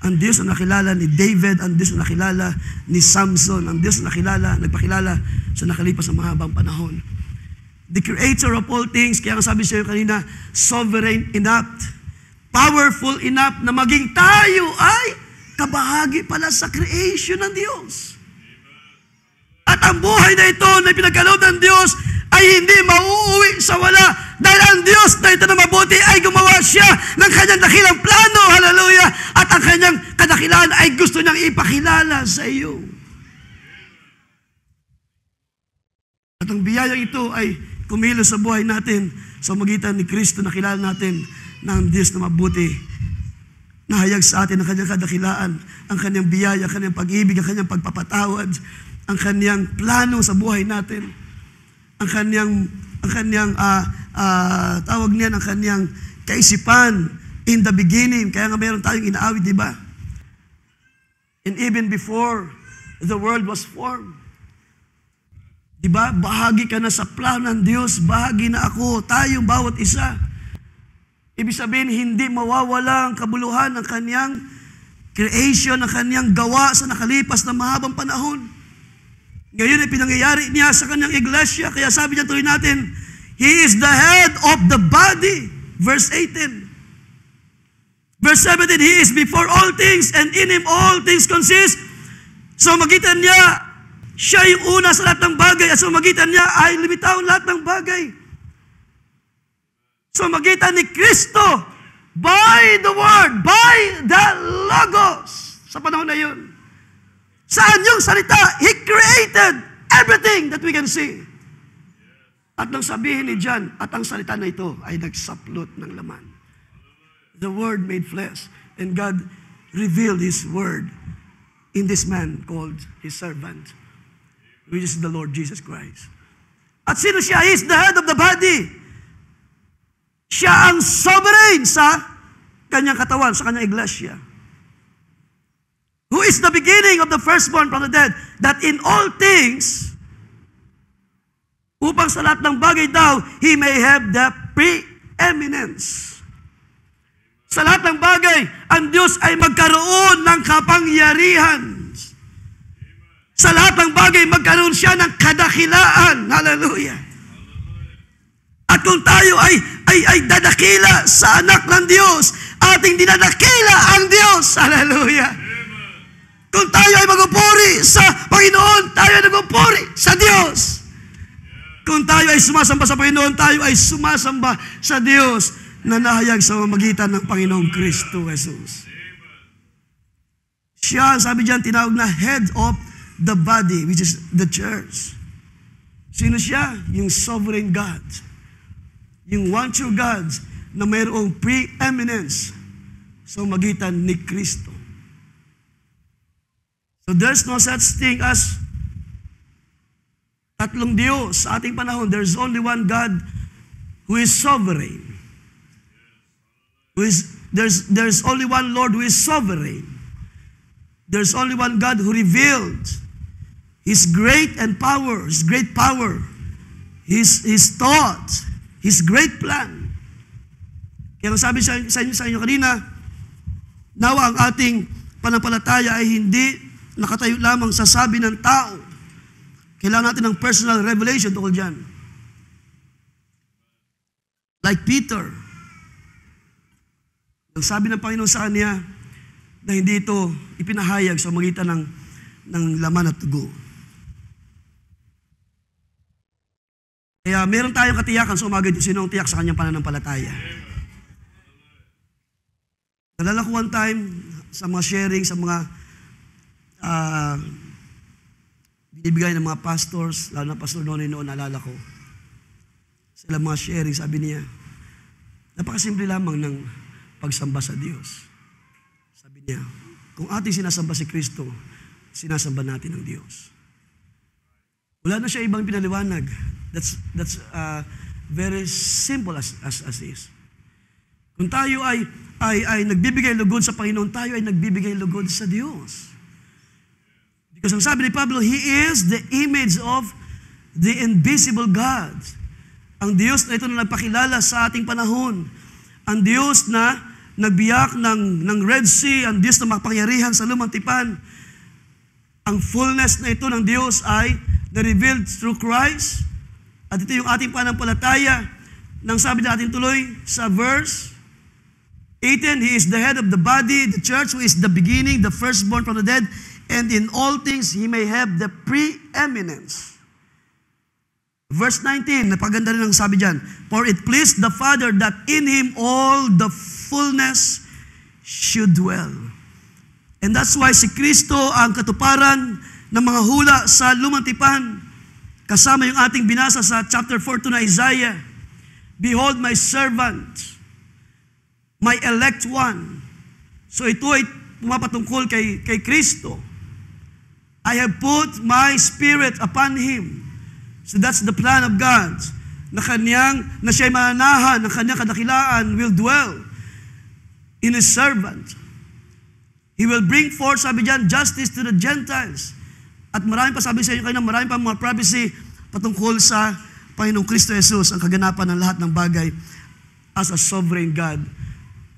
Ang Diyos na nakilala ni David, ang Diyos na nakilala ni Samson, ang Diyos na nagpakilala sa nakalipas na mahabang panahon. The creator of all things, kaya sabi sa iyo kanina, sovereign enough, powerful enough na maging tayo ay kabahagi pala sa creation ng Diyos. At ang buhay na ito na pinagkaloob ng Diyos ay hindi mauuwi sa wala dahil ang Diyos na ito na mabuti ay gumawa siya ng kanyang dakilang plano, hallelujah, at ang kanyang kadakilaan ay gusto niyang ipakilala sa iyo. At ang biyayang ito ay kumilos sa buhay natin sa magitan ni Kristo na kilala natin na ang Diyos na mabuti. Nahayag sa atin ang kanyang kadakilaan, ang kanyang biyaya, ang kanyang pag-ibig, ang kanyang pagpapatawad, ang kanyang plano sa buhay natin, ang kanyang tawag niyan, ang kanyang kaisipan in the beginning. Kaya nga meron tayong inaawit, di ba? And even before the world was formed. Di ba? Bahagi ka na sa plano ng Diyos, bahagi na ako, tayong bawat isa. Ibig sabihin, hindi mawawala ang kabuluhan ng kanyang creation, ng kanyang gawa sa nakalipas na mahabang panahon. Ngayon ay pinangyayari niya sa kanyang iglesia. Kaya sabi niya, tuloy natin, He is the head of the body. Verse 18. Verse 17, He is before all things, and in Him all things consist. So magitan niya, Siya yung una sa lahat ng bagay at sa magitan niya ay limitahon lahat ng bagay. Sa magitan ni Kristo, by the Word, by the Logos, sa panahon na yun. Saan yung salita? He created everything that we can see. At nang sabihin ni John, at ang salita na ito ay nagsaplot ng laman. The Word made flesh, and God revealed His Word in this man called His servant, which is the Lord Jesus Christ. At sino siya? He is the head of the body. Siya ang sovereign sa kanyang katawan, sa kanyang iglesia. Who is the beginning of the firstborn from the dead, that in all things, upang sa lahat ng bagay daw, He may have the preeminence. Sa lahat ng bagay, ang Diyos ay magkaroon ng kapangyarihan. Sa lahat ng bagay, magkaroon siya ng kadakilaan. Hallelujah. At kung tayo ay dadakila sa anak ng Diyos, ating dinadakila ang Diyos. Hallelujah. Kung tayo ay magupuri sa Panginoon, tayo ay nagupuri sa Diyos. Kung tayo ay sumasamba sa Panginoon, tayo ay sumasamba sa Diyos na nahayag sa mamagitan ng Panginoong Kristo Jesus. Siya, sabi diyan, tinawag na head of the body, which is the church. Sino siya? Yung sovereign God. Yung one true God na mayroong preeminence sa magitan ni Kristo. So there's no such thing as tatlong Diyos sa ating panahon. There's only one God who is sovereign. There's only one Lord who is sovereign. There's only one God who revealed His great power, His thought, His great plan. Kaya sabi sa inyo kanina, nawa ang ating panampalataya ay hindi nakatayo lamang sa sabi ng tao. Kailangan natin ng personal revelation tungkol dyan. Like Peter, ang sabi ng Panginoon sa kanya na hindi ito ipinahayag sa magitan ng laman at dugo. Kaya meron tayong katiyakan sa umaga dito, sino ang tiyak sa kanyang pananampalataya. Nalala ko one time sa mga sharing, sa mga binibigay ng mga pastors, lalo na Pastor Noni noon, nalala ko. Sila mga sharing, sabi niya, napakasimple lamang ng pagsamba sa Diyos. Sabi niya, kung ating sinasamba si Kristo, sinasamba natin ang Diyos. Wala na siya ibang pinaliwanag. That's very simple as is. Kung tayo ay nagbibigay lugod sa Panginoon, tayo ay nagbibigay lugod sa Diyos. Because ang sabi ni Pablo, He is the image of the invisible God. Ang Diyos na ito na nagpakilala sa ating panahon. Ang Diyos na nagbiyak ng Red Sea, ang Diyos na makapangyarihan sa lumang tipan. Ang fullness na ito ng Diyos ay na-revealed through Christ. At ito yung ating panampalataya. Nang sabi natin tuloy sa verse 18, He is the head of the body, the church, who is the beginning, the firstborn from the dead, and in all things He may have the preeminence. Verse 19, napaganda rin ang sabi dyan, for it pleased the Father that in Him all the fullness should dwell. And that's why si Kristo ang katuparan ng mga hula sa lumang tipan. Kasama yung ating binasa sa chapter 4 na Isaiah. Behold my servant, my elect one. So ito ay pumapatungkol kay Kristo. I have put my spirit upon Him. So that's the plan of God. Na siya'y mananahan, ng kanyang kadakilaan will dwell in His servant. He will bring forth, sabi diyan, justice to the Gentiles. At marami pa, sabi sa inyo kanina, marami pa mga prophecy patungkol sa Panginoong Kristo Jesus, ang kaganapan ng lahat ng bagay as a sovereign God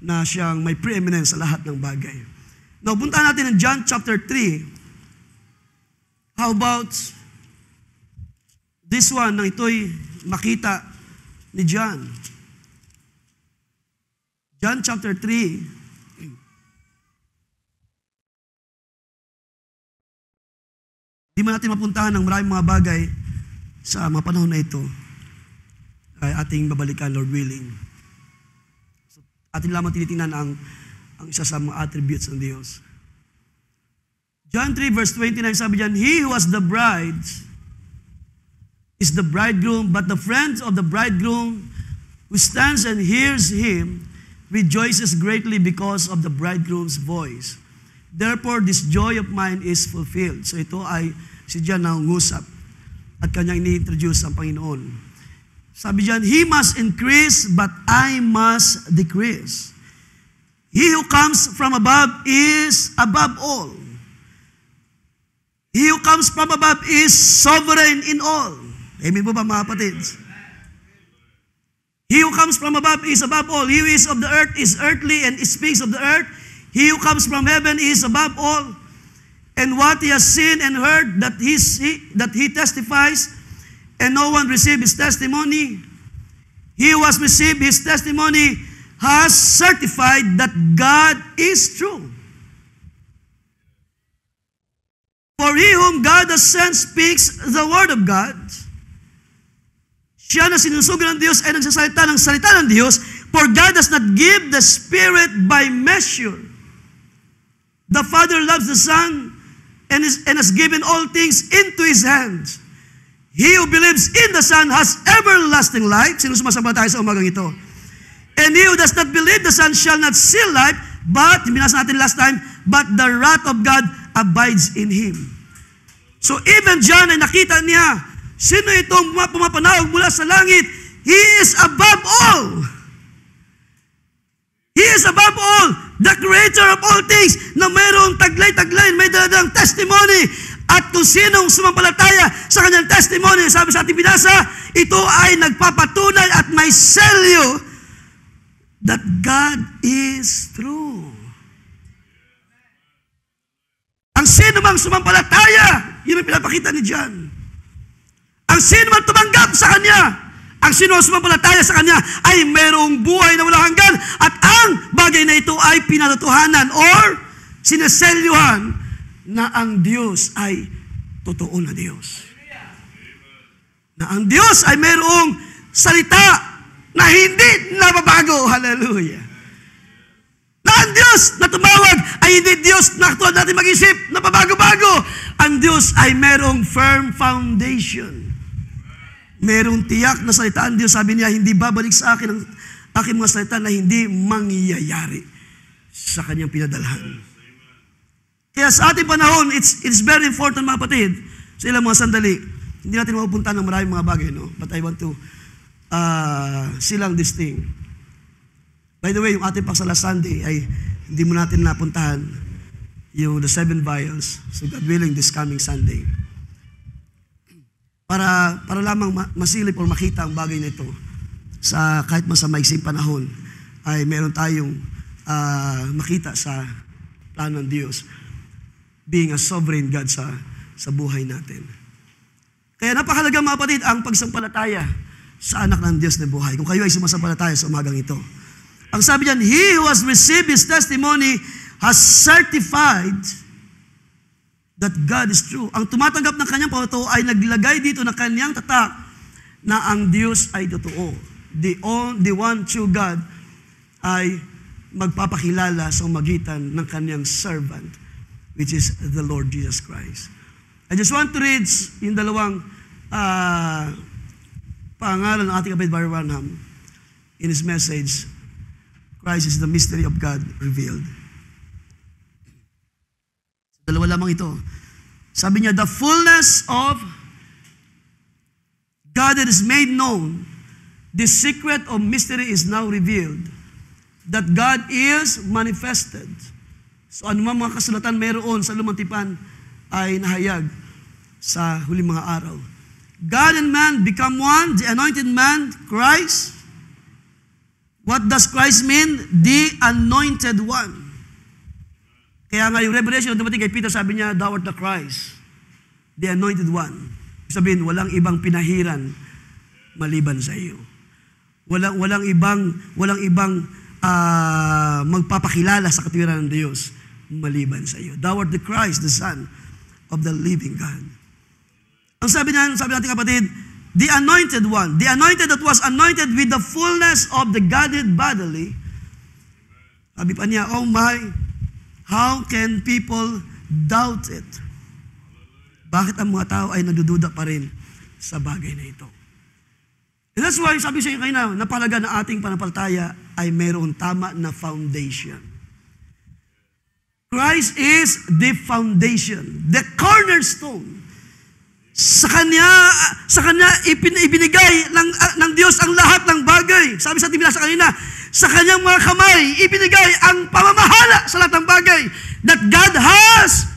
na siyang may preeminence sa lahat ng bagay. Now, punta natin in John chapter 3. How about this one na ito'y makita ni John? John chapter 3. Di man natin mapuntahan ng maraming mga bagay sa mga panahon na ito ay ating babalikan, Lord willing. So, atin lamang tinitingnan ang isa sa mga attributes ng Diyos. John 3 verse 29, sabi diyan, He who was the bride is the bridegroom, but the friends of the bridegroom who stands and hears him rejoices greatly because of the bridegroom's voice. Therefore, this joy of mine is fulfilled. So ito ay si John na ngusap at kanyang ini-introduce ang Panginoon. Sabi diyan, He must increase, but I must decrease. He who comes from above is above all. He who comes from above is sovereign in all. Amen po ba mga kapatid? He who comes from above is above all. He who is of the earth is earthly and speaks of the earth. He who comes from heaven is above all. And what he has seen and heard that he testifies, and no one received his testimony. He who has received his testimony has certified that God is true. For he whom God has sent speaks the word of God. Siya na sinusugo ng Diyos ay nagsasalita ng salita ng Diyos, for God does not give the Spirit by measure. The Father loves the Son and has given all things into His hands. He who believes in the Son has everlasting life. Sino sumasampalataya sa umagang ito? And he who does not believe the Son shall not see life, but, binasa natin last time, but the wrath of God abides in him. So even John ay nakita niya, sino itong pumapanawag mula sa langit? He is above all. He is above all, the creator of all things, na mayroong taglay-taglay, may daladang testimony. At kung sinong sumampalataya sa kanyang testimony, sabi sa ating binasa, ito ay nagpapatunay at may selyo that God is true. Ang sino mang sumampalataya, yun ang pinapakita ni John. Ang sino man tumanggap sa Kanya, ang sino ang sumampalataya sa Kanya ay mayroong buhay na walang hanggan at ang bagay na ito ay pinatotohanan or sinaselyuhan na ang Diyos ay totoo na Diyos. Na ang Diyos ay mayroong salita na hindi nababago. Hallelujah. Na ang Diyos na tumawag ay hindi Diyos na katulad natin mag-isip na pabago-bago. Ang Diyos ay mayroong firm foundation. Merong tiyak na salita ang Diyos. Sabi niya, hindi babalik sa akin ang aking mga salita na hindi mangyayari sa kanyang pinadalhan. Kaya sa ating panahon, it's very important mga kapatid, sa ilang mga sandali, hindi natin mapupunta ng maraming mga bagay, no? But I want to silang this thing. By the way, yung ating pagsala Sunday ay hindi mo natin napuntahan yung the 7 vials. So God willing, this coming Sunday. Para lamang masilip o makita ang bagay na ito sa kahit sa maiksing panahon ay meron tayong makita sa plano ng Diyos being a sovereign God sa buhay natin. Kaya napakahalaga mga kapatid ang pagsampalataya sa anak ng Diyos na buhay. Kung kayo ay sumasampalataya sa umagang ito. Ang sabi diyan, He who has received His testimony has certified that God is true. Ang tumatanggap ng kanyang pangako ay naglagay dito ng kanyang tatak na ang Diyos ay totoo. The one true God ay magpapakilala sa magitan ng kanyang servant, which is the Lord Jesus Christ. I just want to read yung dalawang pangalan ng ating kapatid Barry Branham in his message, Christ is the mystery of God revealed. Dalawa lamang ito. Sabi niya, the fullness of God that is made known, the secret of mystery is now revealed, that God is manifested. So ano mga kasulatan mayroon sa lumang tipan ay nahayag sa huling mga araw. God and man become one, the anointed man, Christ. What does Christ mean? The anointed one. Kaya nga yung revelation dumating kay Peter, sabi niya, thou art the Christ, the anointed one. Sabihin, walang ibang pinahiran maliban sa iyo. Walang ibang magpapakilala sa katuwiran ng Diyos maliban sa iyo. Thou art the Christ, the Son of the living God. Ang sabi natin kapatid, the anointed one, the anointed that was anointed with the fullness of the Godhead bodily. Sabi pa niya, oh my, how can people doubt it? Bakit ang mga tao ay nadududa pa rin sa bagay na ito? And that's why, sabi sa inyo kayo na, napalaga na ating panampalataya ay mayroong tama na foundation. Christ is the foundation, the cornerstone. Sa Kanya ibinigay ng Diyos ang lahat ng bagay. Sabi sa ating binasa kanina, sa Kanyang mga kamay, ibinigay ang pamamahala sa lahat ng bagay. That God has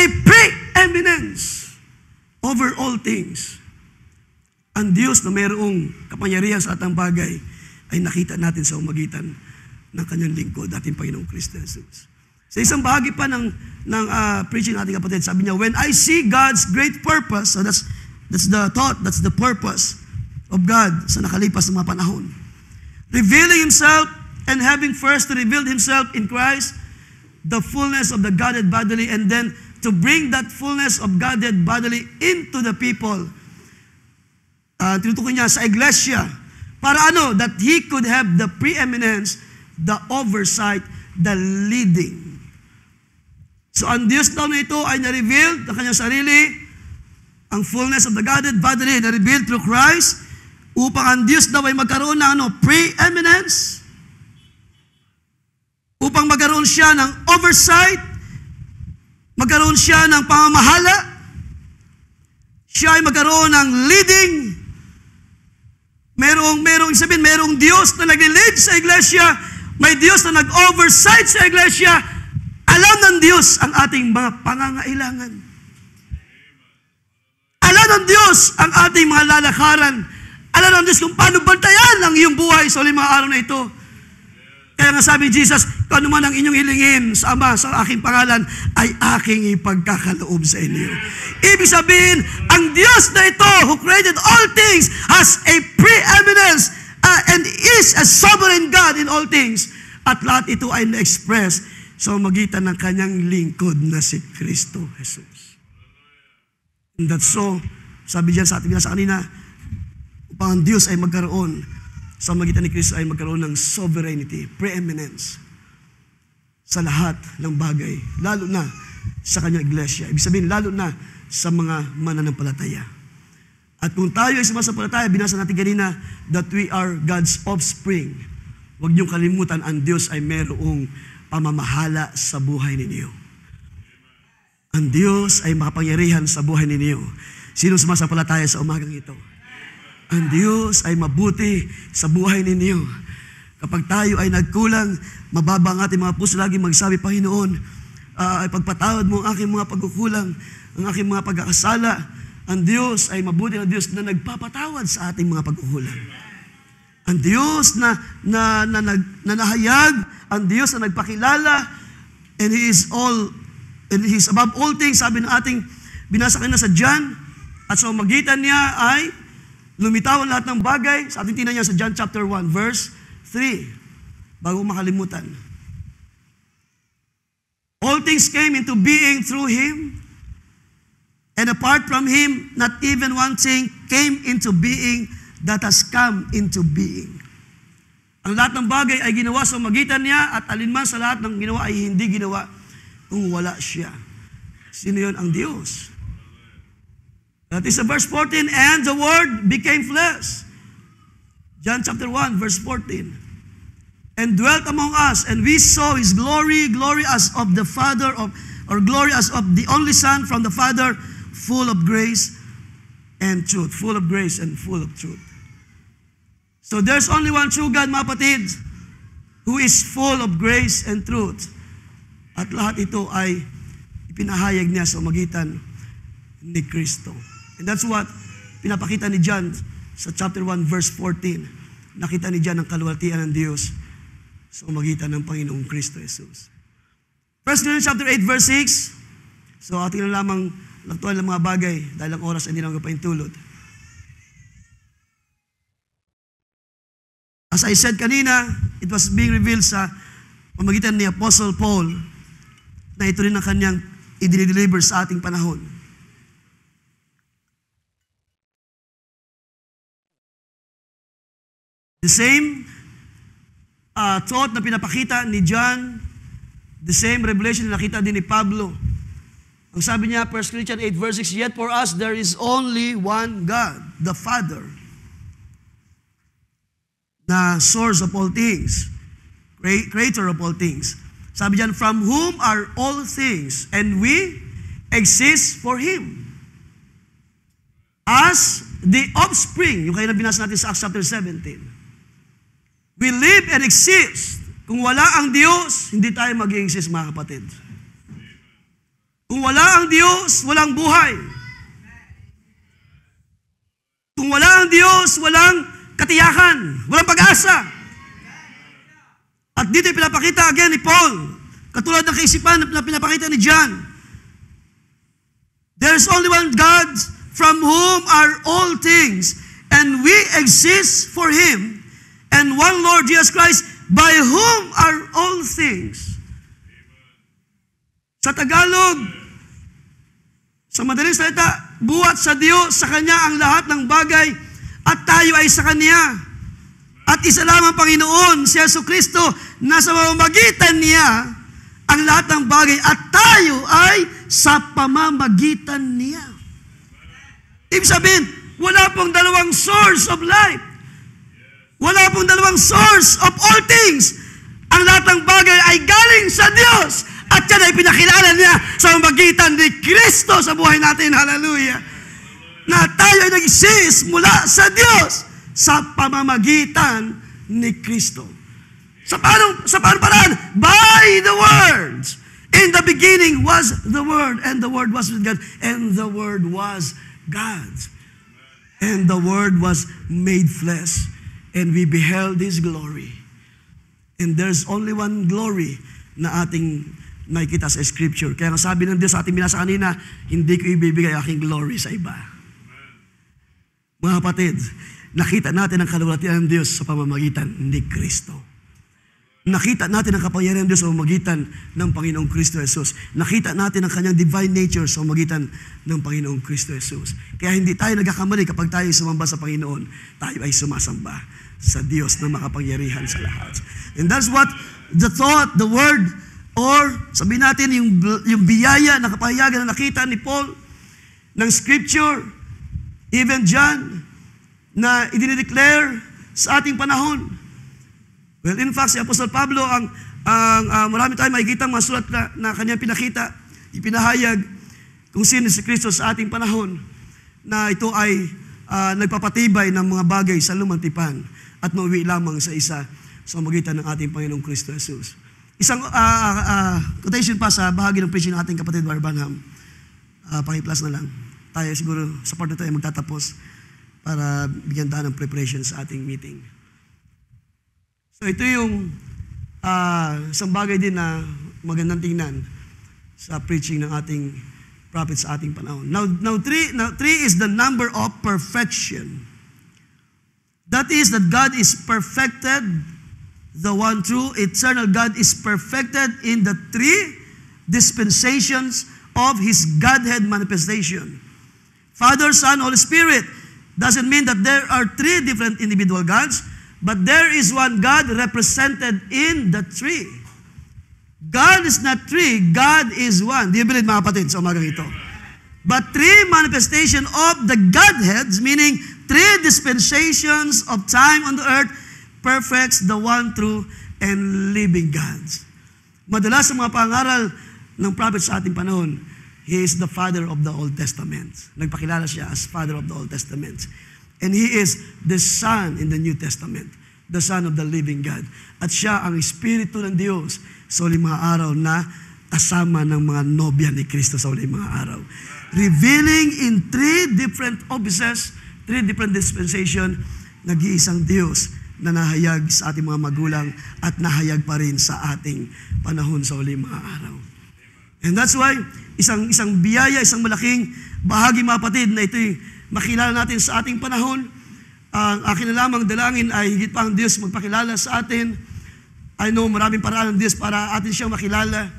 a preeminence over all things. Ang Diyos na mayroong kapangyarihan sa lahat ng bagay ay nakita natin sa umagitan ng Kanyang lingkod, ating Panginoong Kristo Jesus. Sa isang bahagi pa ng preaching natin kapatid, sabi niya, when I see God's great purpose, so that's the thought, that's the purpose of God sa nakalipas ng mga panahon. Revealing Himself and having first revealed Himself in Christ, the fullness of the Godhead bodily, and then to bring that fullness of Godhead bodily into the people. Tinutukoy niya sa iglesia. Para ano? That He could have the preeminence, the oversight, the leading. So ang Diyos daw na ito ay na-revealed ng Kanyang sarili, ang fullness of the Godhead bodily na-revealed through Christ, upang ang Diyos daw ay magkaroon ng preeminence, upang magkaroon siya ng oversight, magkaroon siya ng pamamahala, siya ay magkaroon ng leading. Merong Diyos na nag-lead sa iglesia, may Diyos na nag-oversight sa iglesia. Alam ng Diyos ang ating mga pangangailangan. Alam ng Diyos ang ating mga lalakaran. Alam ng Diyos kung paano bantayan ang iyong buhay sa mga araw na ito. Kaya nga sabi ni Jesus, kung ano man ang inyong hilingin sa Ama, sa aking pangalan, ay aking ipagkakaloob sa inyo. Ibig sabihin, ang Diyos na ito, who created all things, has a preeminence and is a sovereign God in all things. At lahat ito ay na-express sa magitan ng Kanyang lingkod na si Kristo Jesus. And that's so, sabi diyan sa ating binasa kanina, upang ang Diyos ay magkaroon, sa magitan ni Kristo ay magkaroon ng sovereignty, preeminence sa lahat ng bagay, lalo na sa Kanyang iglesia. Ibig sabihin, lalo na sa mga mananampalataya. At kung tayo ay sumasampalataya, binasa natin kanina, that we are God's offspring. Huwag niyong kalimutan, ang Diyos ay mayroong pamamahala sa buhay ninyo. Ang Diyos ay makapangyarihan sa buhay ninyo. Sino sumasampalataya sa umagang ito? Ang Diyos ay mabuti sa buhay ninyo. Kapag tayo ay nagkulang, mababa ang ating mga puso lagi magsabi, Panginoon, ay pagpatawad mo ang aking mga pagkukulang, ang aking mga pagkakasala. Ang Diyos ay mabuti na Diyos na nagpapatawad sa ating mga pagkukulang. Ang Diyos na nahayag, ang Diyos na nagpakilala, and He is above all things, sabi ng ating binasa kanina sa John, at sa magitan niya ay lumitaw ang lahat ng bagay. Sa ating tingnan niya sa John chapter 1, verse 3, bago makalimutan. All things came into being through Him, and apart from Him, not even one thing came into being that has come into being. Ang lahat ng bagay ay ginawa sa magitan niya, at alinman sa lahat ng ginawa ay hindi ginawa kung wala siya. Sino yun? Ang Diyos. That is verse 14, and the Word became flesh. John chapter 1, verse 14. And dwelt among us, and we saw His glory, glory as of the Father, glory as of the only Son from the Father, full of grace and truth. Full of grace and full of truth. So there's only one true God, mga kapatid, who is full of grace and truth. At lahat ito ay ipinahayag niya sa magitan ni Kristo. And that's what pinapakita ni John sa chapter 1, verse 14. Nakita ni John ang kaluwalhatian ng Diyos sa magitan ng Panginoong Kristo Jesus. 1 Corinthians chapter 8, verse 6. So ating na lamang laktuan ng mga bagay dahil ang oras ay hindi naman kapaintulot. As I said kanina, it was being revealed sa pamagitan ni Apostle Paul na ito rin ang kanyang i-deliver sa ating panahon. The same thought na pinapakita ni John, the same revelation na nakita din ni Pablo. Ang sabi niya, 1 Corinthians 8 verse 6, yet for us there is only one God, the Father, na source of all things, creator of all things. Sabi diyan, from whom are all things, and we exist for Him. As the offspring, yung kayo na binasa natin sa Acts chapter 17. We live and exist. Kung wala ang Diyos, hindi tayo mag-i-exist, mga kapatid. Kung wala ang Diyos, walang buhay. Kung wala ang Diyos, walang katiyakan, walang pag-asa. At dito pinapakita again ni Paul, katulad ng kaisipan na pinapakita ni John. There is only one God from whom are all things, and we exist for Him, and one Lord Jesus Christ, by whom are all things. Sa Tagalog, sa madaling salita, buhat sa Diyos, sa Kanya ang lahat ng bagay, at tayo ay sa Kanya. At isa lamang Panginoon, si Jesucristo, na sa pamamagitan niya ang lahat ng bagay, at tayo ay sa pamamagitan niya. Ibig sabihin, wala pong dalawang source of life. Wala pong dalawang source of all things. Ang lahat ng bagay ay galing sa Diyos. At yan ay pinakilala niya sa pamamagitan ni Kristo sa buhay natin. Hallelujah. Na tayo ay nag-exist mula sa Diyos sa pamamagitan ni Kristo. Sa paano paraan? By the words. In the beginning was the Word, and the Word was with God, and the Word was God. And the Word was made flesh, and we beheld His glory. And there's only one glory na ating nakikita sa Scripture. Kaya nga sabi ng Diyos sa ating binasa kanina, hindi ko ibibigay aking glory sa iba. Mga kapatid, nakita natin ang kaluwalhatian ng Diyos sa pamamagitan ni Kristo. Nakita natin ang kapangyarihan ng Diyos sa pamamagitan ng Panginoong Kristo Jesus. Nakita natin ang kanyang divine nature sa pamamagitan ng Panginoong Kristo Jesus. Kaya hindi tayo nagkakamali kapag tayo sumamba sa Panginoon. Tayo ay sumasamba sa Diyos na makapangyarihan sa lahat. And that's what the thought, the word, or sabihin natin yung biyaya na kapahayagan na nakita ni Paul ng Scripture, even John, na idinideclare sa ating panahon. Well, in fact, si Apostol Pablo, marami tayong makikita mga sulat na kanyang pinakita, ipinahayag kung sino si Kristo sa ating panahon, na ito ay nagpapatibay ng mga bagay sa lumang tipan at nauwi lamang sa isa sa magitan ng ating Panginoong Kristo Jesus. Isang quotation pa sa bahagi ng preaching ng ating kapatid Barbanham. Paki-plus na lang. Tayo siguro, sa part na tayo magtatapos para bigyan tayo ng preparation sa ating meeting. So ito yung isang bagay din na magandang tingnan sa preaching ng ating prophet sa ating panahon. Now three is the number of perfection. That is that God is perfected, the one true eternal God is perfected in the three dispensations of His Godhead manifestation. Father, Son, Holy Spirit doesn't mean that there are three different individual gods, but there is one God represented in the three. God is not three, God is one. Do you believe, mga kapatid, sa umagang ito? But three manifestation of the Godheads, meaning three dispensations of time on the earth, perfects the one true and living God. Madalas sa mga pangaral ng prophet sa ating panahon, He is the Father of the Old Testament. Nagpakilala siya as Father of the Old Testament. And He is the Son in the New Testament, the Son of the living God. At siya ang Espiritu ng Diyos sa uling mga araw na kasama ng mga nobya ni Kristo sa uling mga araw. Revealing in three different offices, three different dispensation, nag-iisang Diyos na nahayag sa ating mga magulang at nahayag pa rin sa ating panahon sa uling mga araw. And that's why, isang biyaya, isang malaking bahagi, mga kapatid, na ito'y makilala natin sa ating panahon. Ang akin na lamang dalangin ay higit pa ang Diyos magpakilala sa atin. I know maraming paraan ng Diyos para atin siyang makilala.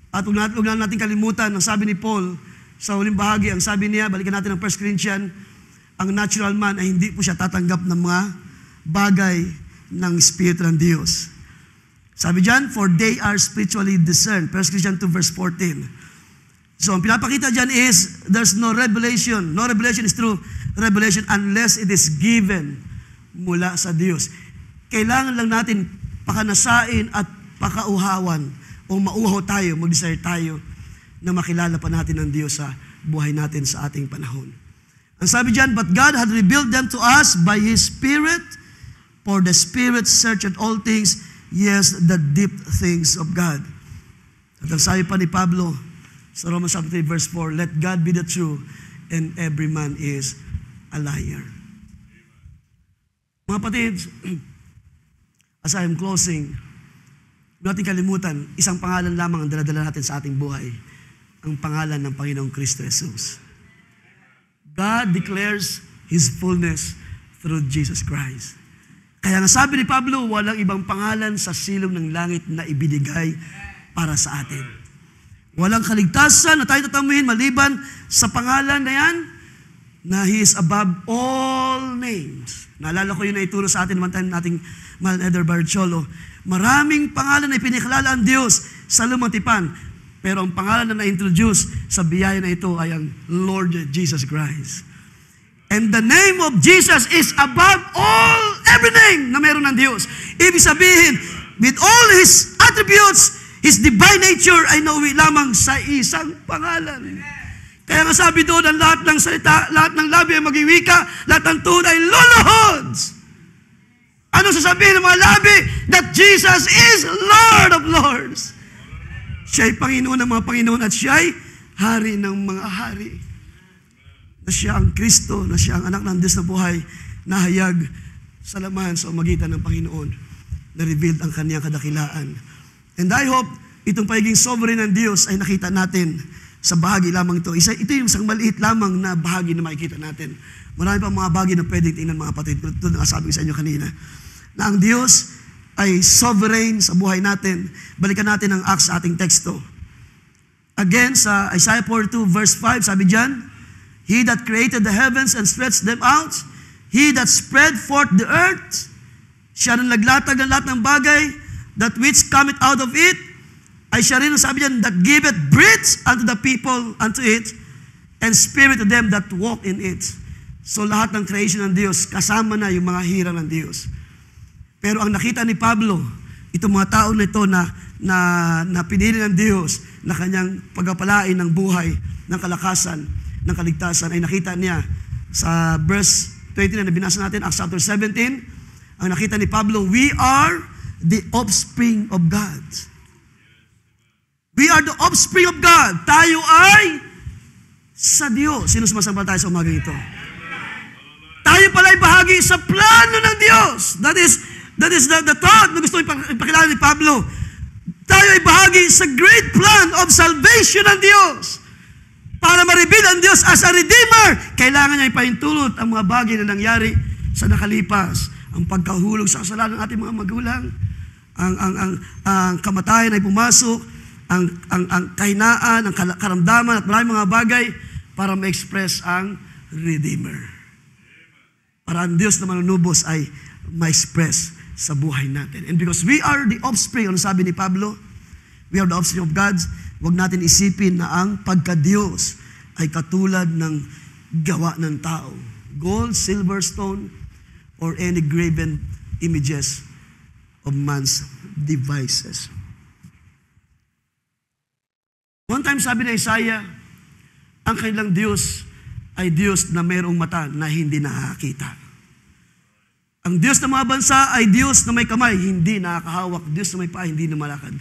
At huwag na natin kalimutan ang sabi ni Paul sa huling bahagi. Ang sabi niya, balikan natin ang 1 Corinthians, ang natural man ay hindi po siya tatanggap ng mga bagay ng Espiritu ng Diyos. Sabi dyan, for they are spiritually discerned. 1 Corinthians 2 verse 14. So, ang pinapakita dyan is, there's no revelation. No revelation is true revelation unless it is given mula sa Diyos. Kailangan lang natin pakanasain at pakauhawan o mauhaw tayo, mag-desire tayo na makilala pa natin ang Diyos sa buhay natin sa ating panahon. Ang sabi dyan, but God had revealed them to us by His Spirit, for the Spirit searcheth all things, yes, the deep things of God. At ang sabi pa ni Pablo sa Romans 3 verse 4, let God be the true, and every man is a liar. Mga kapatid, as I am closing, huwag natin kalimutan, isang pangalan lamang ang daladala natin sa ating buhay, ang pangalan ng Panginoong Kristo Jesus. God declares His fullness through Jesus Christ. Kaya nga sabi ni Pablo, walang ibang pangalan sa silong ng langit na ibinigay para sa atin. Walang kaligtasan na tayo tatamuhin maliban sa pangalan na yan, na He is above all names. Naalala ko yun na ituro sa atin one time nating mahal na Eder Barcholo. Maraming pangalan na ipiniklala ang Diyos sa lumang tipan. Pero ang pangalan na na-introduce sa biyaya na ito ay ang Lord Jesus Christ. And the name of Jesus is above all, every name na meron ng Diyos. Ibig sabihin, with all His attributes, His divine nature ay nauwi lamang sa isang pangalan. Kaya nga sabi doon, ang lahat ng salita, lahat ng labi ay magiwika, lahat ng tuhod ay luluhod. Ano sasabihin ng mga labi? That Jesus is Lord of Lords. Siya ay Panginoon ng mga Panginoon at siya ay Hari ng mga hari. Na siya ang Kristo, na siya ang anak ng Diyos na buhay, nahayag sa laman sa umagitan ng Panginoon, na revealed ang kaniyang kadakilaan. And I hope, itong pagiging sovereign ng Diyos ay nakita natin sa bahagi lamang ito. Ito yung isang maliit lamang na bahagi na makikita natin. Marami pa mga bahagi na pwedeng tingnan mga kapatid. Ito na sabi ko sa inyo kanina. Na ang Diyos ay sovereign sa buhay natin. Balikan natin ang Acts sa ating teksto. Again, sa Isaiah 42 verse 5, sabi dyan, He that created the heavens and stretched them out, He that spread forth the earth, siya nang naglatag ng lahat ng bagay, that which cometh out of it, ay siya rin ang sabi dyan, that giveth breath unto the people unto it, and spirit to them that walk in it. So lahat ng creation ng Diyos, kasama na yung mga hirang ng Diyos. Pero ang nakita ni Pablo, itong mga tao na ito na pinili ng Diyos na kanyang pagpapalain ng buhay, ng kalakasan, ng kaligtasan, ay nakita niya sa verse 20 na binasa natin, Acts chapter 17, ang nakita ni Pablo, we are the offspring of God. We are the offspring of God. Tayo ay sa Diyos. Sino sumasampalataya sa umagang ito? Tayo pala ay bahagi sa plano ng Diyos. That is the thought na gusto ipakilala ni Pablo. Tayo ay bahagi sa great plan of salvation ng Diyos. Para ma-reveal ang Diyos as a Redeemer, kailangan niya ipahintulot ang mga bagay na nangyari sa nakalipas. Ang pagkahulog sa kasalanan ng ating mga magulang, ang kamatayan ay pumasok, ang kahinaan, ang karamdaman at maraming mga bagay para ma-express ang Redeemer. Para ang Diyos na manunubos ay ma-express sa buhay natin. And because we are the offspring, ano sabi ni Pablo? We are the offspring of God. Huwag natin isipin na ang pagka-Diyos ay katulad ng gawa ng tao. Gold, silver, stone, or any graven images of man's devices. One time sabi ni Isaiah, ang kanilang Diyos ay Diyos na mayroong mata na hindi nakakita. Ang Diyos ng mga bansa ay Diyos na may kamay, hindi nakakahawak. Diyos na may paa, hindi lumalakad.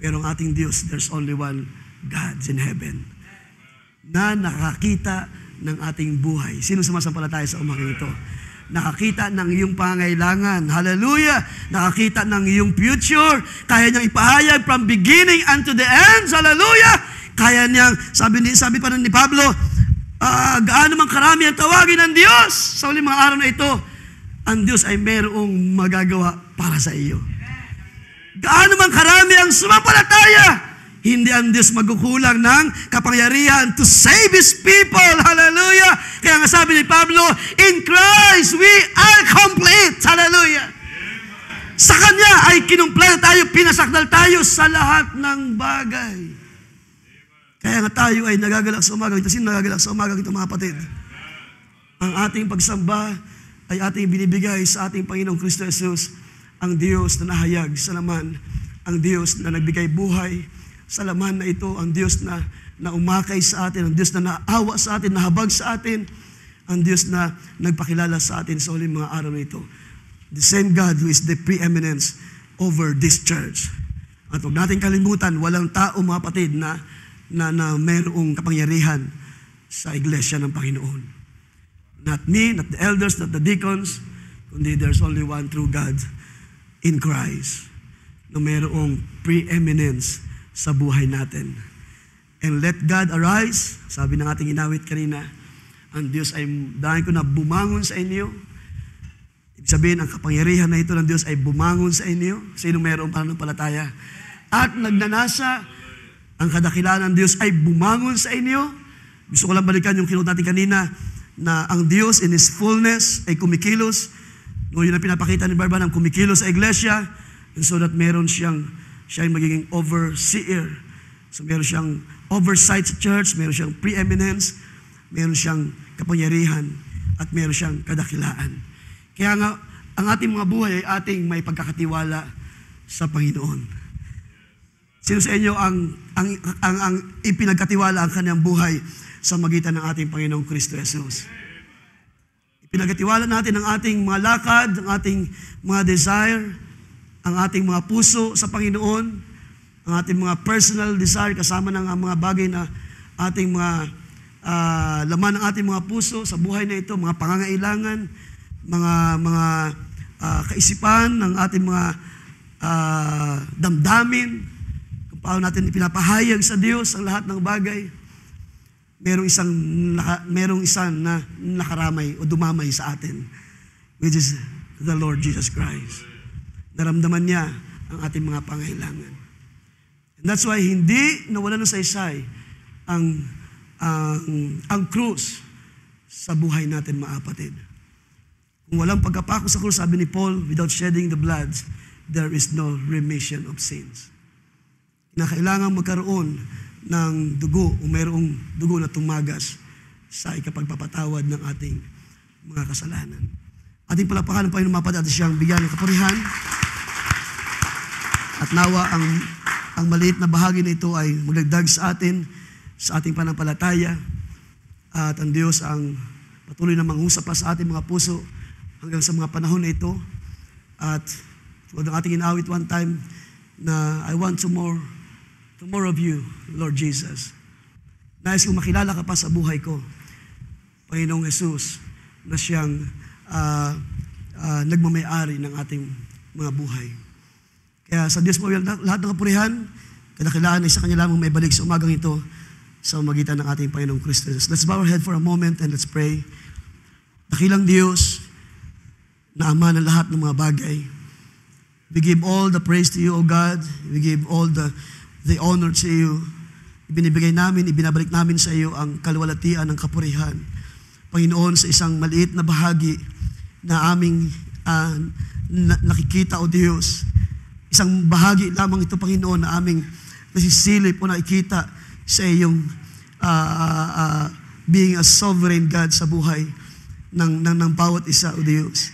Pero ang ating Diyos, there's only one God in heaven na nakakita ng ating buhay. Sino sumasampalataya sa umagang ito? Nakakita ng iyong pangailangan. Hallelujah! Nakakita ng iyong future. Kaya niyang ipahayag from beginning unto the end. Hallelujah! Kaya niyang, sabi pa ni Pablo, gaano mang karami ang tawagin ng Diyos. Sa uling mga araw na ito, ang Diyos ay mayroong magagawa para sa iyo. Gaano man karami ang sumampalataya, hindi ang Diyos magkukulang ng kapangyarihan to save His people. Hallelujah! Kaya nga sabi ni Pablo, in Christ we are complete. Hallelujah! ay kinumpla na tayo, pinasakdal tayo sa lahat ng bagay. Kaya nga tayo ay nagagalak sa umaga. Ito sino nagagalak sa umaga ito mga kapatid? Ang ating pagsamba ay ating binibigay sa ating Panginoong Kristo Jesus, ang Diyos na nahayag sa laman, ang Diyos na nagbigay buhay sa laman na ito, ang Diyos na umakay sa atin, ang Diyos na naawa sa atin, nahabag sa atin, ang Diyos na nagpakilala sa atin sa huling mga araw na ito. The same God who is the preeminence over this church. At huwag natin kalimutan, walang tao mga kapatid na mayroong kapangyarihan sa iglesia ng Panginoon. Not me, not the elders, not the deacons, kundi there's only one true God in Christ na mayroong preeminence sa buhay natin. And let God arise, sabi ng ating inawit kanina, ang Diyos ay dahil ko na bumangon sa inyo. Ibig sabihin, ang kapangyarihan na ito ng Diyos ay bumangon sa inyo. Sino mayroong pananampalataya? At nagnanasa, ang kadakilaan ng Diyos ay bumangon sa inyo. Gusto ko lang balikan yung kinot natin kanina na ang Diyos in His fullness ay kumikilos. No, yun ang pinapakita ni Barban, ang kumikilos sa iglesia. And so that meron siya ay magiging overseer. So meron siyang oversight sa church, meron siyang preeminence, meron siyang kapangyarihan, at meron siyang kadakilaan. Kaya nga, ang ating mga buhay ay ating may pagkakatiwala sa Panginoon. Sino sa inyo ang ipinagkatiwala ang kanyang buhay sa magitan ng ating Panginoong Kristo Jesus? Ipinagkatiwala natin ang ating mga lakad, ang ating mga desire, ang ating mga puso sa Panginoon, ang ating mga personal desire kasama ng mga bagay na ating mga laman ng ating mga puso sa buhay na ito, mga pangangailangan, mga kaisipan ng ating mga damdamin, kung paano natin ipinapahayag sa Diyos ang lahat ng bagay. Merong isang na nakaramay o dumamay sa atin, which is the Lord Jesus Christ. Naramdaman niya ang ating mga pangailangan. And that's why hindi nawala ng saysay ang krus sa buhay natin, mga kapatid. Kung walang pagkapako sa krus, sabi ni Paul, without shedding the blood, there is no remission of sins. Kailangan magkaroon ng dugo o mayroong dugo na tumagas sa ikapagpapatawad ng ating mga kasalanan. Ating palapakan ng Panginoon, mga kapatid, at siyang bigyan ng kapurihan. At nawa ang maliit na bahagi na ito ay magdagdag sa atin, sa ating panampalataya. At ang Diyos ang patuloy na manghusap pa sa ating mga puso hanggang sa mga panahon na ito. At tulad ng ating inawit one time na I want to more of you, Lord Jesus. Nais kong makilala ka pa sa buhay ko, Panginoong Jesus, na siyang nagmamayari ng ating mga buhay. Kaya sa Diyos mo, lahat ng kapurihan, kadakilaan ay sa Kanya lamang may balik sa umagang ito sa magitan ng ating Panginoong Kristo Jesus. Let's bow our head for a moment and let's pray. Dakilang Diyos, na Ama ng lahat ng mga bagay, we give all the praise to you, O God. We give all the honor to you. Ibinibigay namin, ibinabalik namin sa iyo ang kaluwalhatian ng kapurihan. Panginoon, sa isang maliit na bahagi na aming nakikita, O Diyos, isang bahagi lamang ito, Panginoon, na aming nasisilip o nakikita sa iyong being a sovereign God sa buhay ng bawat isa, O Diyos.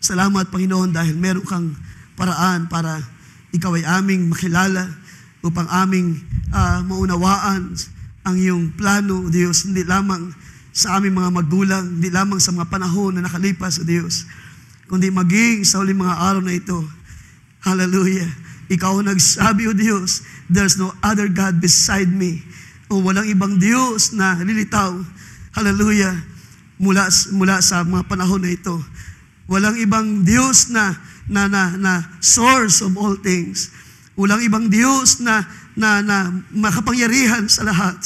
Salamat, Panginoon, dahil meron kang paraan para ikaw ay aming makilala upang aming maunawaan ang iyong plano, O Diyos, hindi lamang sa aming mga magulang, hindi lamang sa mga panahon na nakalipas, O Diyos, kundi maging sa huling mga araw na ito. Hallelujah. Ikaw ang nagsabi, O Diyos, there's no other God beside me. O walang ibang Diyos na lilitaw, hallelujah, mula sa mga panahon na ito. Walang ibang Diyos na source of all things. Walang ibang Diyos na makapangyarihan sa lahat.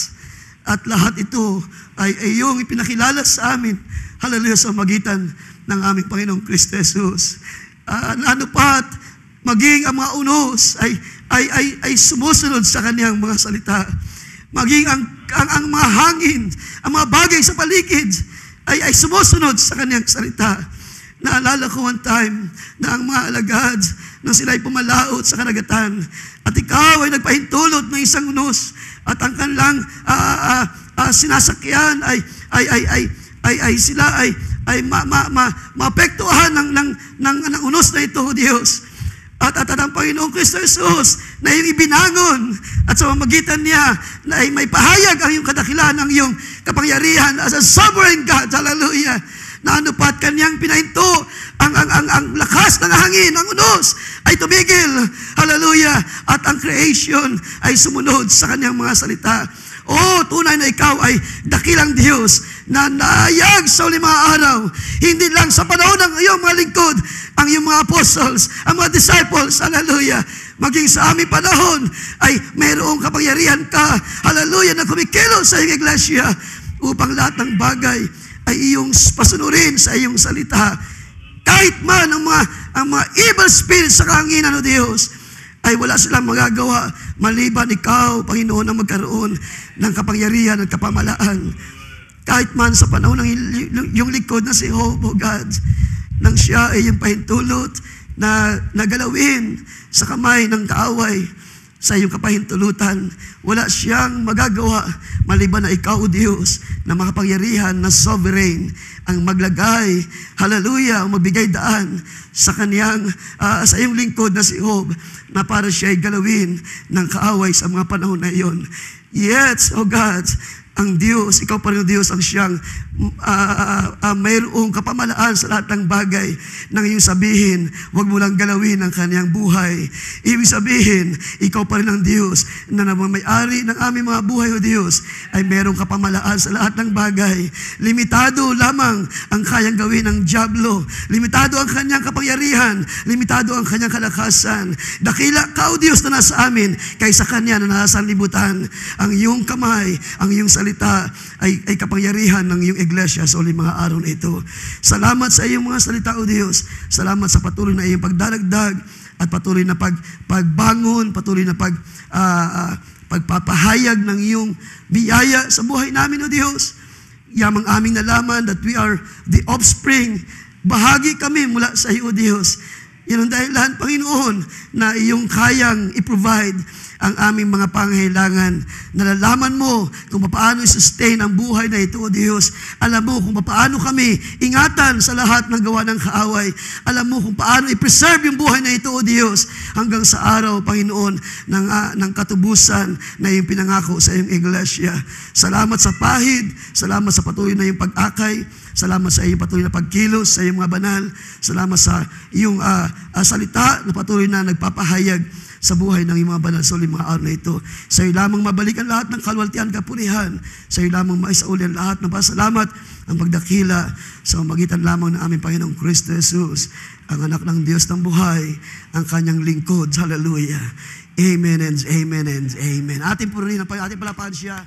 At lahat ito ay iyong ipinakilala sa amin, hallelujah, sa magitan ng aming Panginoong Kristo Jesus. Ano pat, maging ang mga unos ay sumusunod sa Kanyang mga salita. Maging ang mga hangin, ang mga bagay sa paligid ay sumusunod sa Kanyang salita. Naalala ko one time na ang mga alagad nang sila'y pumalaot sa karagatan. At ikaw ay nagpahintulot ng isang unos at ang kanilang sinasakyan ay sila ay maapektuhan ng unos na ito, O Diyos. At ang Panginoong Kristo Jesus na iyong ibinangon at sa pamamagitan niya na ay may pahayag ang iyong kadakilaan, ang iyong kapangyarihan as a sovereign God, hallelujah, na ano pat kanyang pinahinto ang lakas ng hangin, ang unos ay tumigil, hallelujah, at ang creation ay sumunod sa kanyang mga salita. Tunay na ikaw ay dakilang Diyos na naayag sa uling mga araw, hindi lang sa panahon ng iyong mga lingkod, ang iyong mga apostles, ang mga disciples, hallelujah, maging sa aming panahon ay mayroong kapangyarihan ka, hallelujah, na kumikilos sa iyong iglesia upang lahat ng bagay ay iyong pasunurin sa iyong salita. Kahit man ang mga evil spirits sa kahanginan, O Diyos, ay wala silang magagawa maliban ikaw, Panginoon, ang magkaroon ng kapangyarihan at kapamalaan. Kahit man sa panahon ng yung likod na si Job, O God, nang siya ay yung pahintulot na nagalawin sa kamay ng kaaway sa iyong kapahintulutan, wala siyang magagawa maliban na ikaw, O Diyos, na makapangyarihan, na sovereign, ang maglagay, hallelujah, ang magbigay daan sa kaniyang, sa iyong lingkod na si Job, na para siya ay galawin ng kaaway sa mga panahon na iyon. Yes, O God, ang Diyos, ikaw pa rin ang Diyos, ang siyang mayroong kapamalaan sa lahat ng bagay nang iyong sabihin, huwag mo lang galawin ang kanyang buhay. Ibig sabihin, ikaw pa rin ang Diyos na may-ari ng aming mga buhay, O Diyos, ay mayroong kapamalaan sa lahat ng bagay. Limitado lamang ang kayang gawin ng dyablo. Limitado ang kanyang kapangyarihan. Limitado ang kanyang kalakasan. Dakila ka, O Diyos, na nasa amin kaysa kanya na nasa libutan. Ang iyong kamay, ang iyong salita ay kapangyarihan ng iyong iglesia sa uling mga araw na ito. Salamat sa iyong mga salita, O Diyos. Salamat sa patuloy na iyong pagdaragdag at patuloy na pagbangon, patuloy na pagpapahayag ng iyong biyaya sa buhay namin, O Diyos. Yamang aming nalaman that we are the offspring. Bahagi kami mula sa iyo, O Diyos. Yan ang dahilan, Panginoon, na iyong kayang i-provide ang aming mga pangangailangan. Nalalaman mo kung paano i-sustain ang buhay na ito, O Diyos. Alam mo kung paano kami ingatan sa lahat ng gawa ng kaaway. Alam mo kung paano i-preserve yung buhay na ito, O Diyos, hanggang sa araw, Panginoon, ng katubusan na iyong pinangako sa iyong iglesia. Salamat sa pahid, salamat sa patuloy na iyong pag-akay, salamat sa iyong patuloy na pagkilos sa iyong mga banal, salamat sa iyong salita na patuloy na nagpapahayag sa buhay ng mga banal sa uling mga araw na ito. Sa iyo lamang mabalikan lahat ng kalwaltian, kapurihan. Sa iyo lamang maisauli ang lahat ng pasalamat, ang pagdakila sa magitan lamang ng aming Panginoong Kristo Jesus, ang anak ng Diyos ng buhay, ang kanyang lingkod. Hallelujah. Amen and amen and amen. Ating purihin, ating palapahan siya.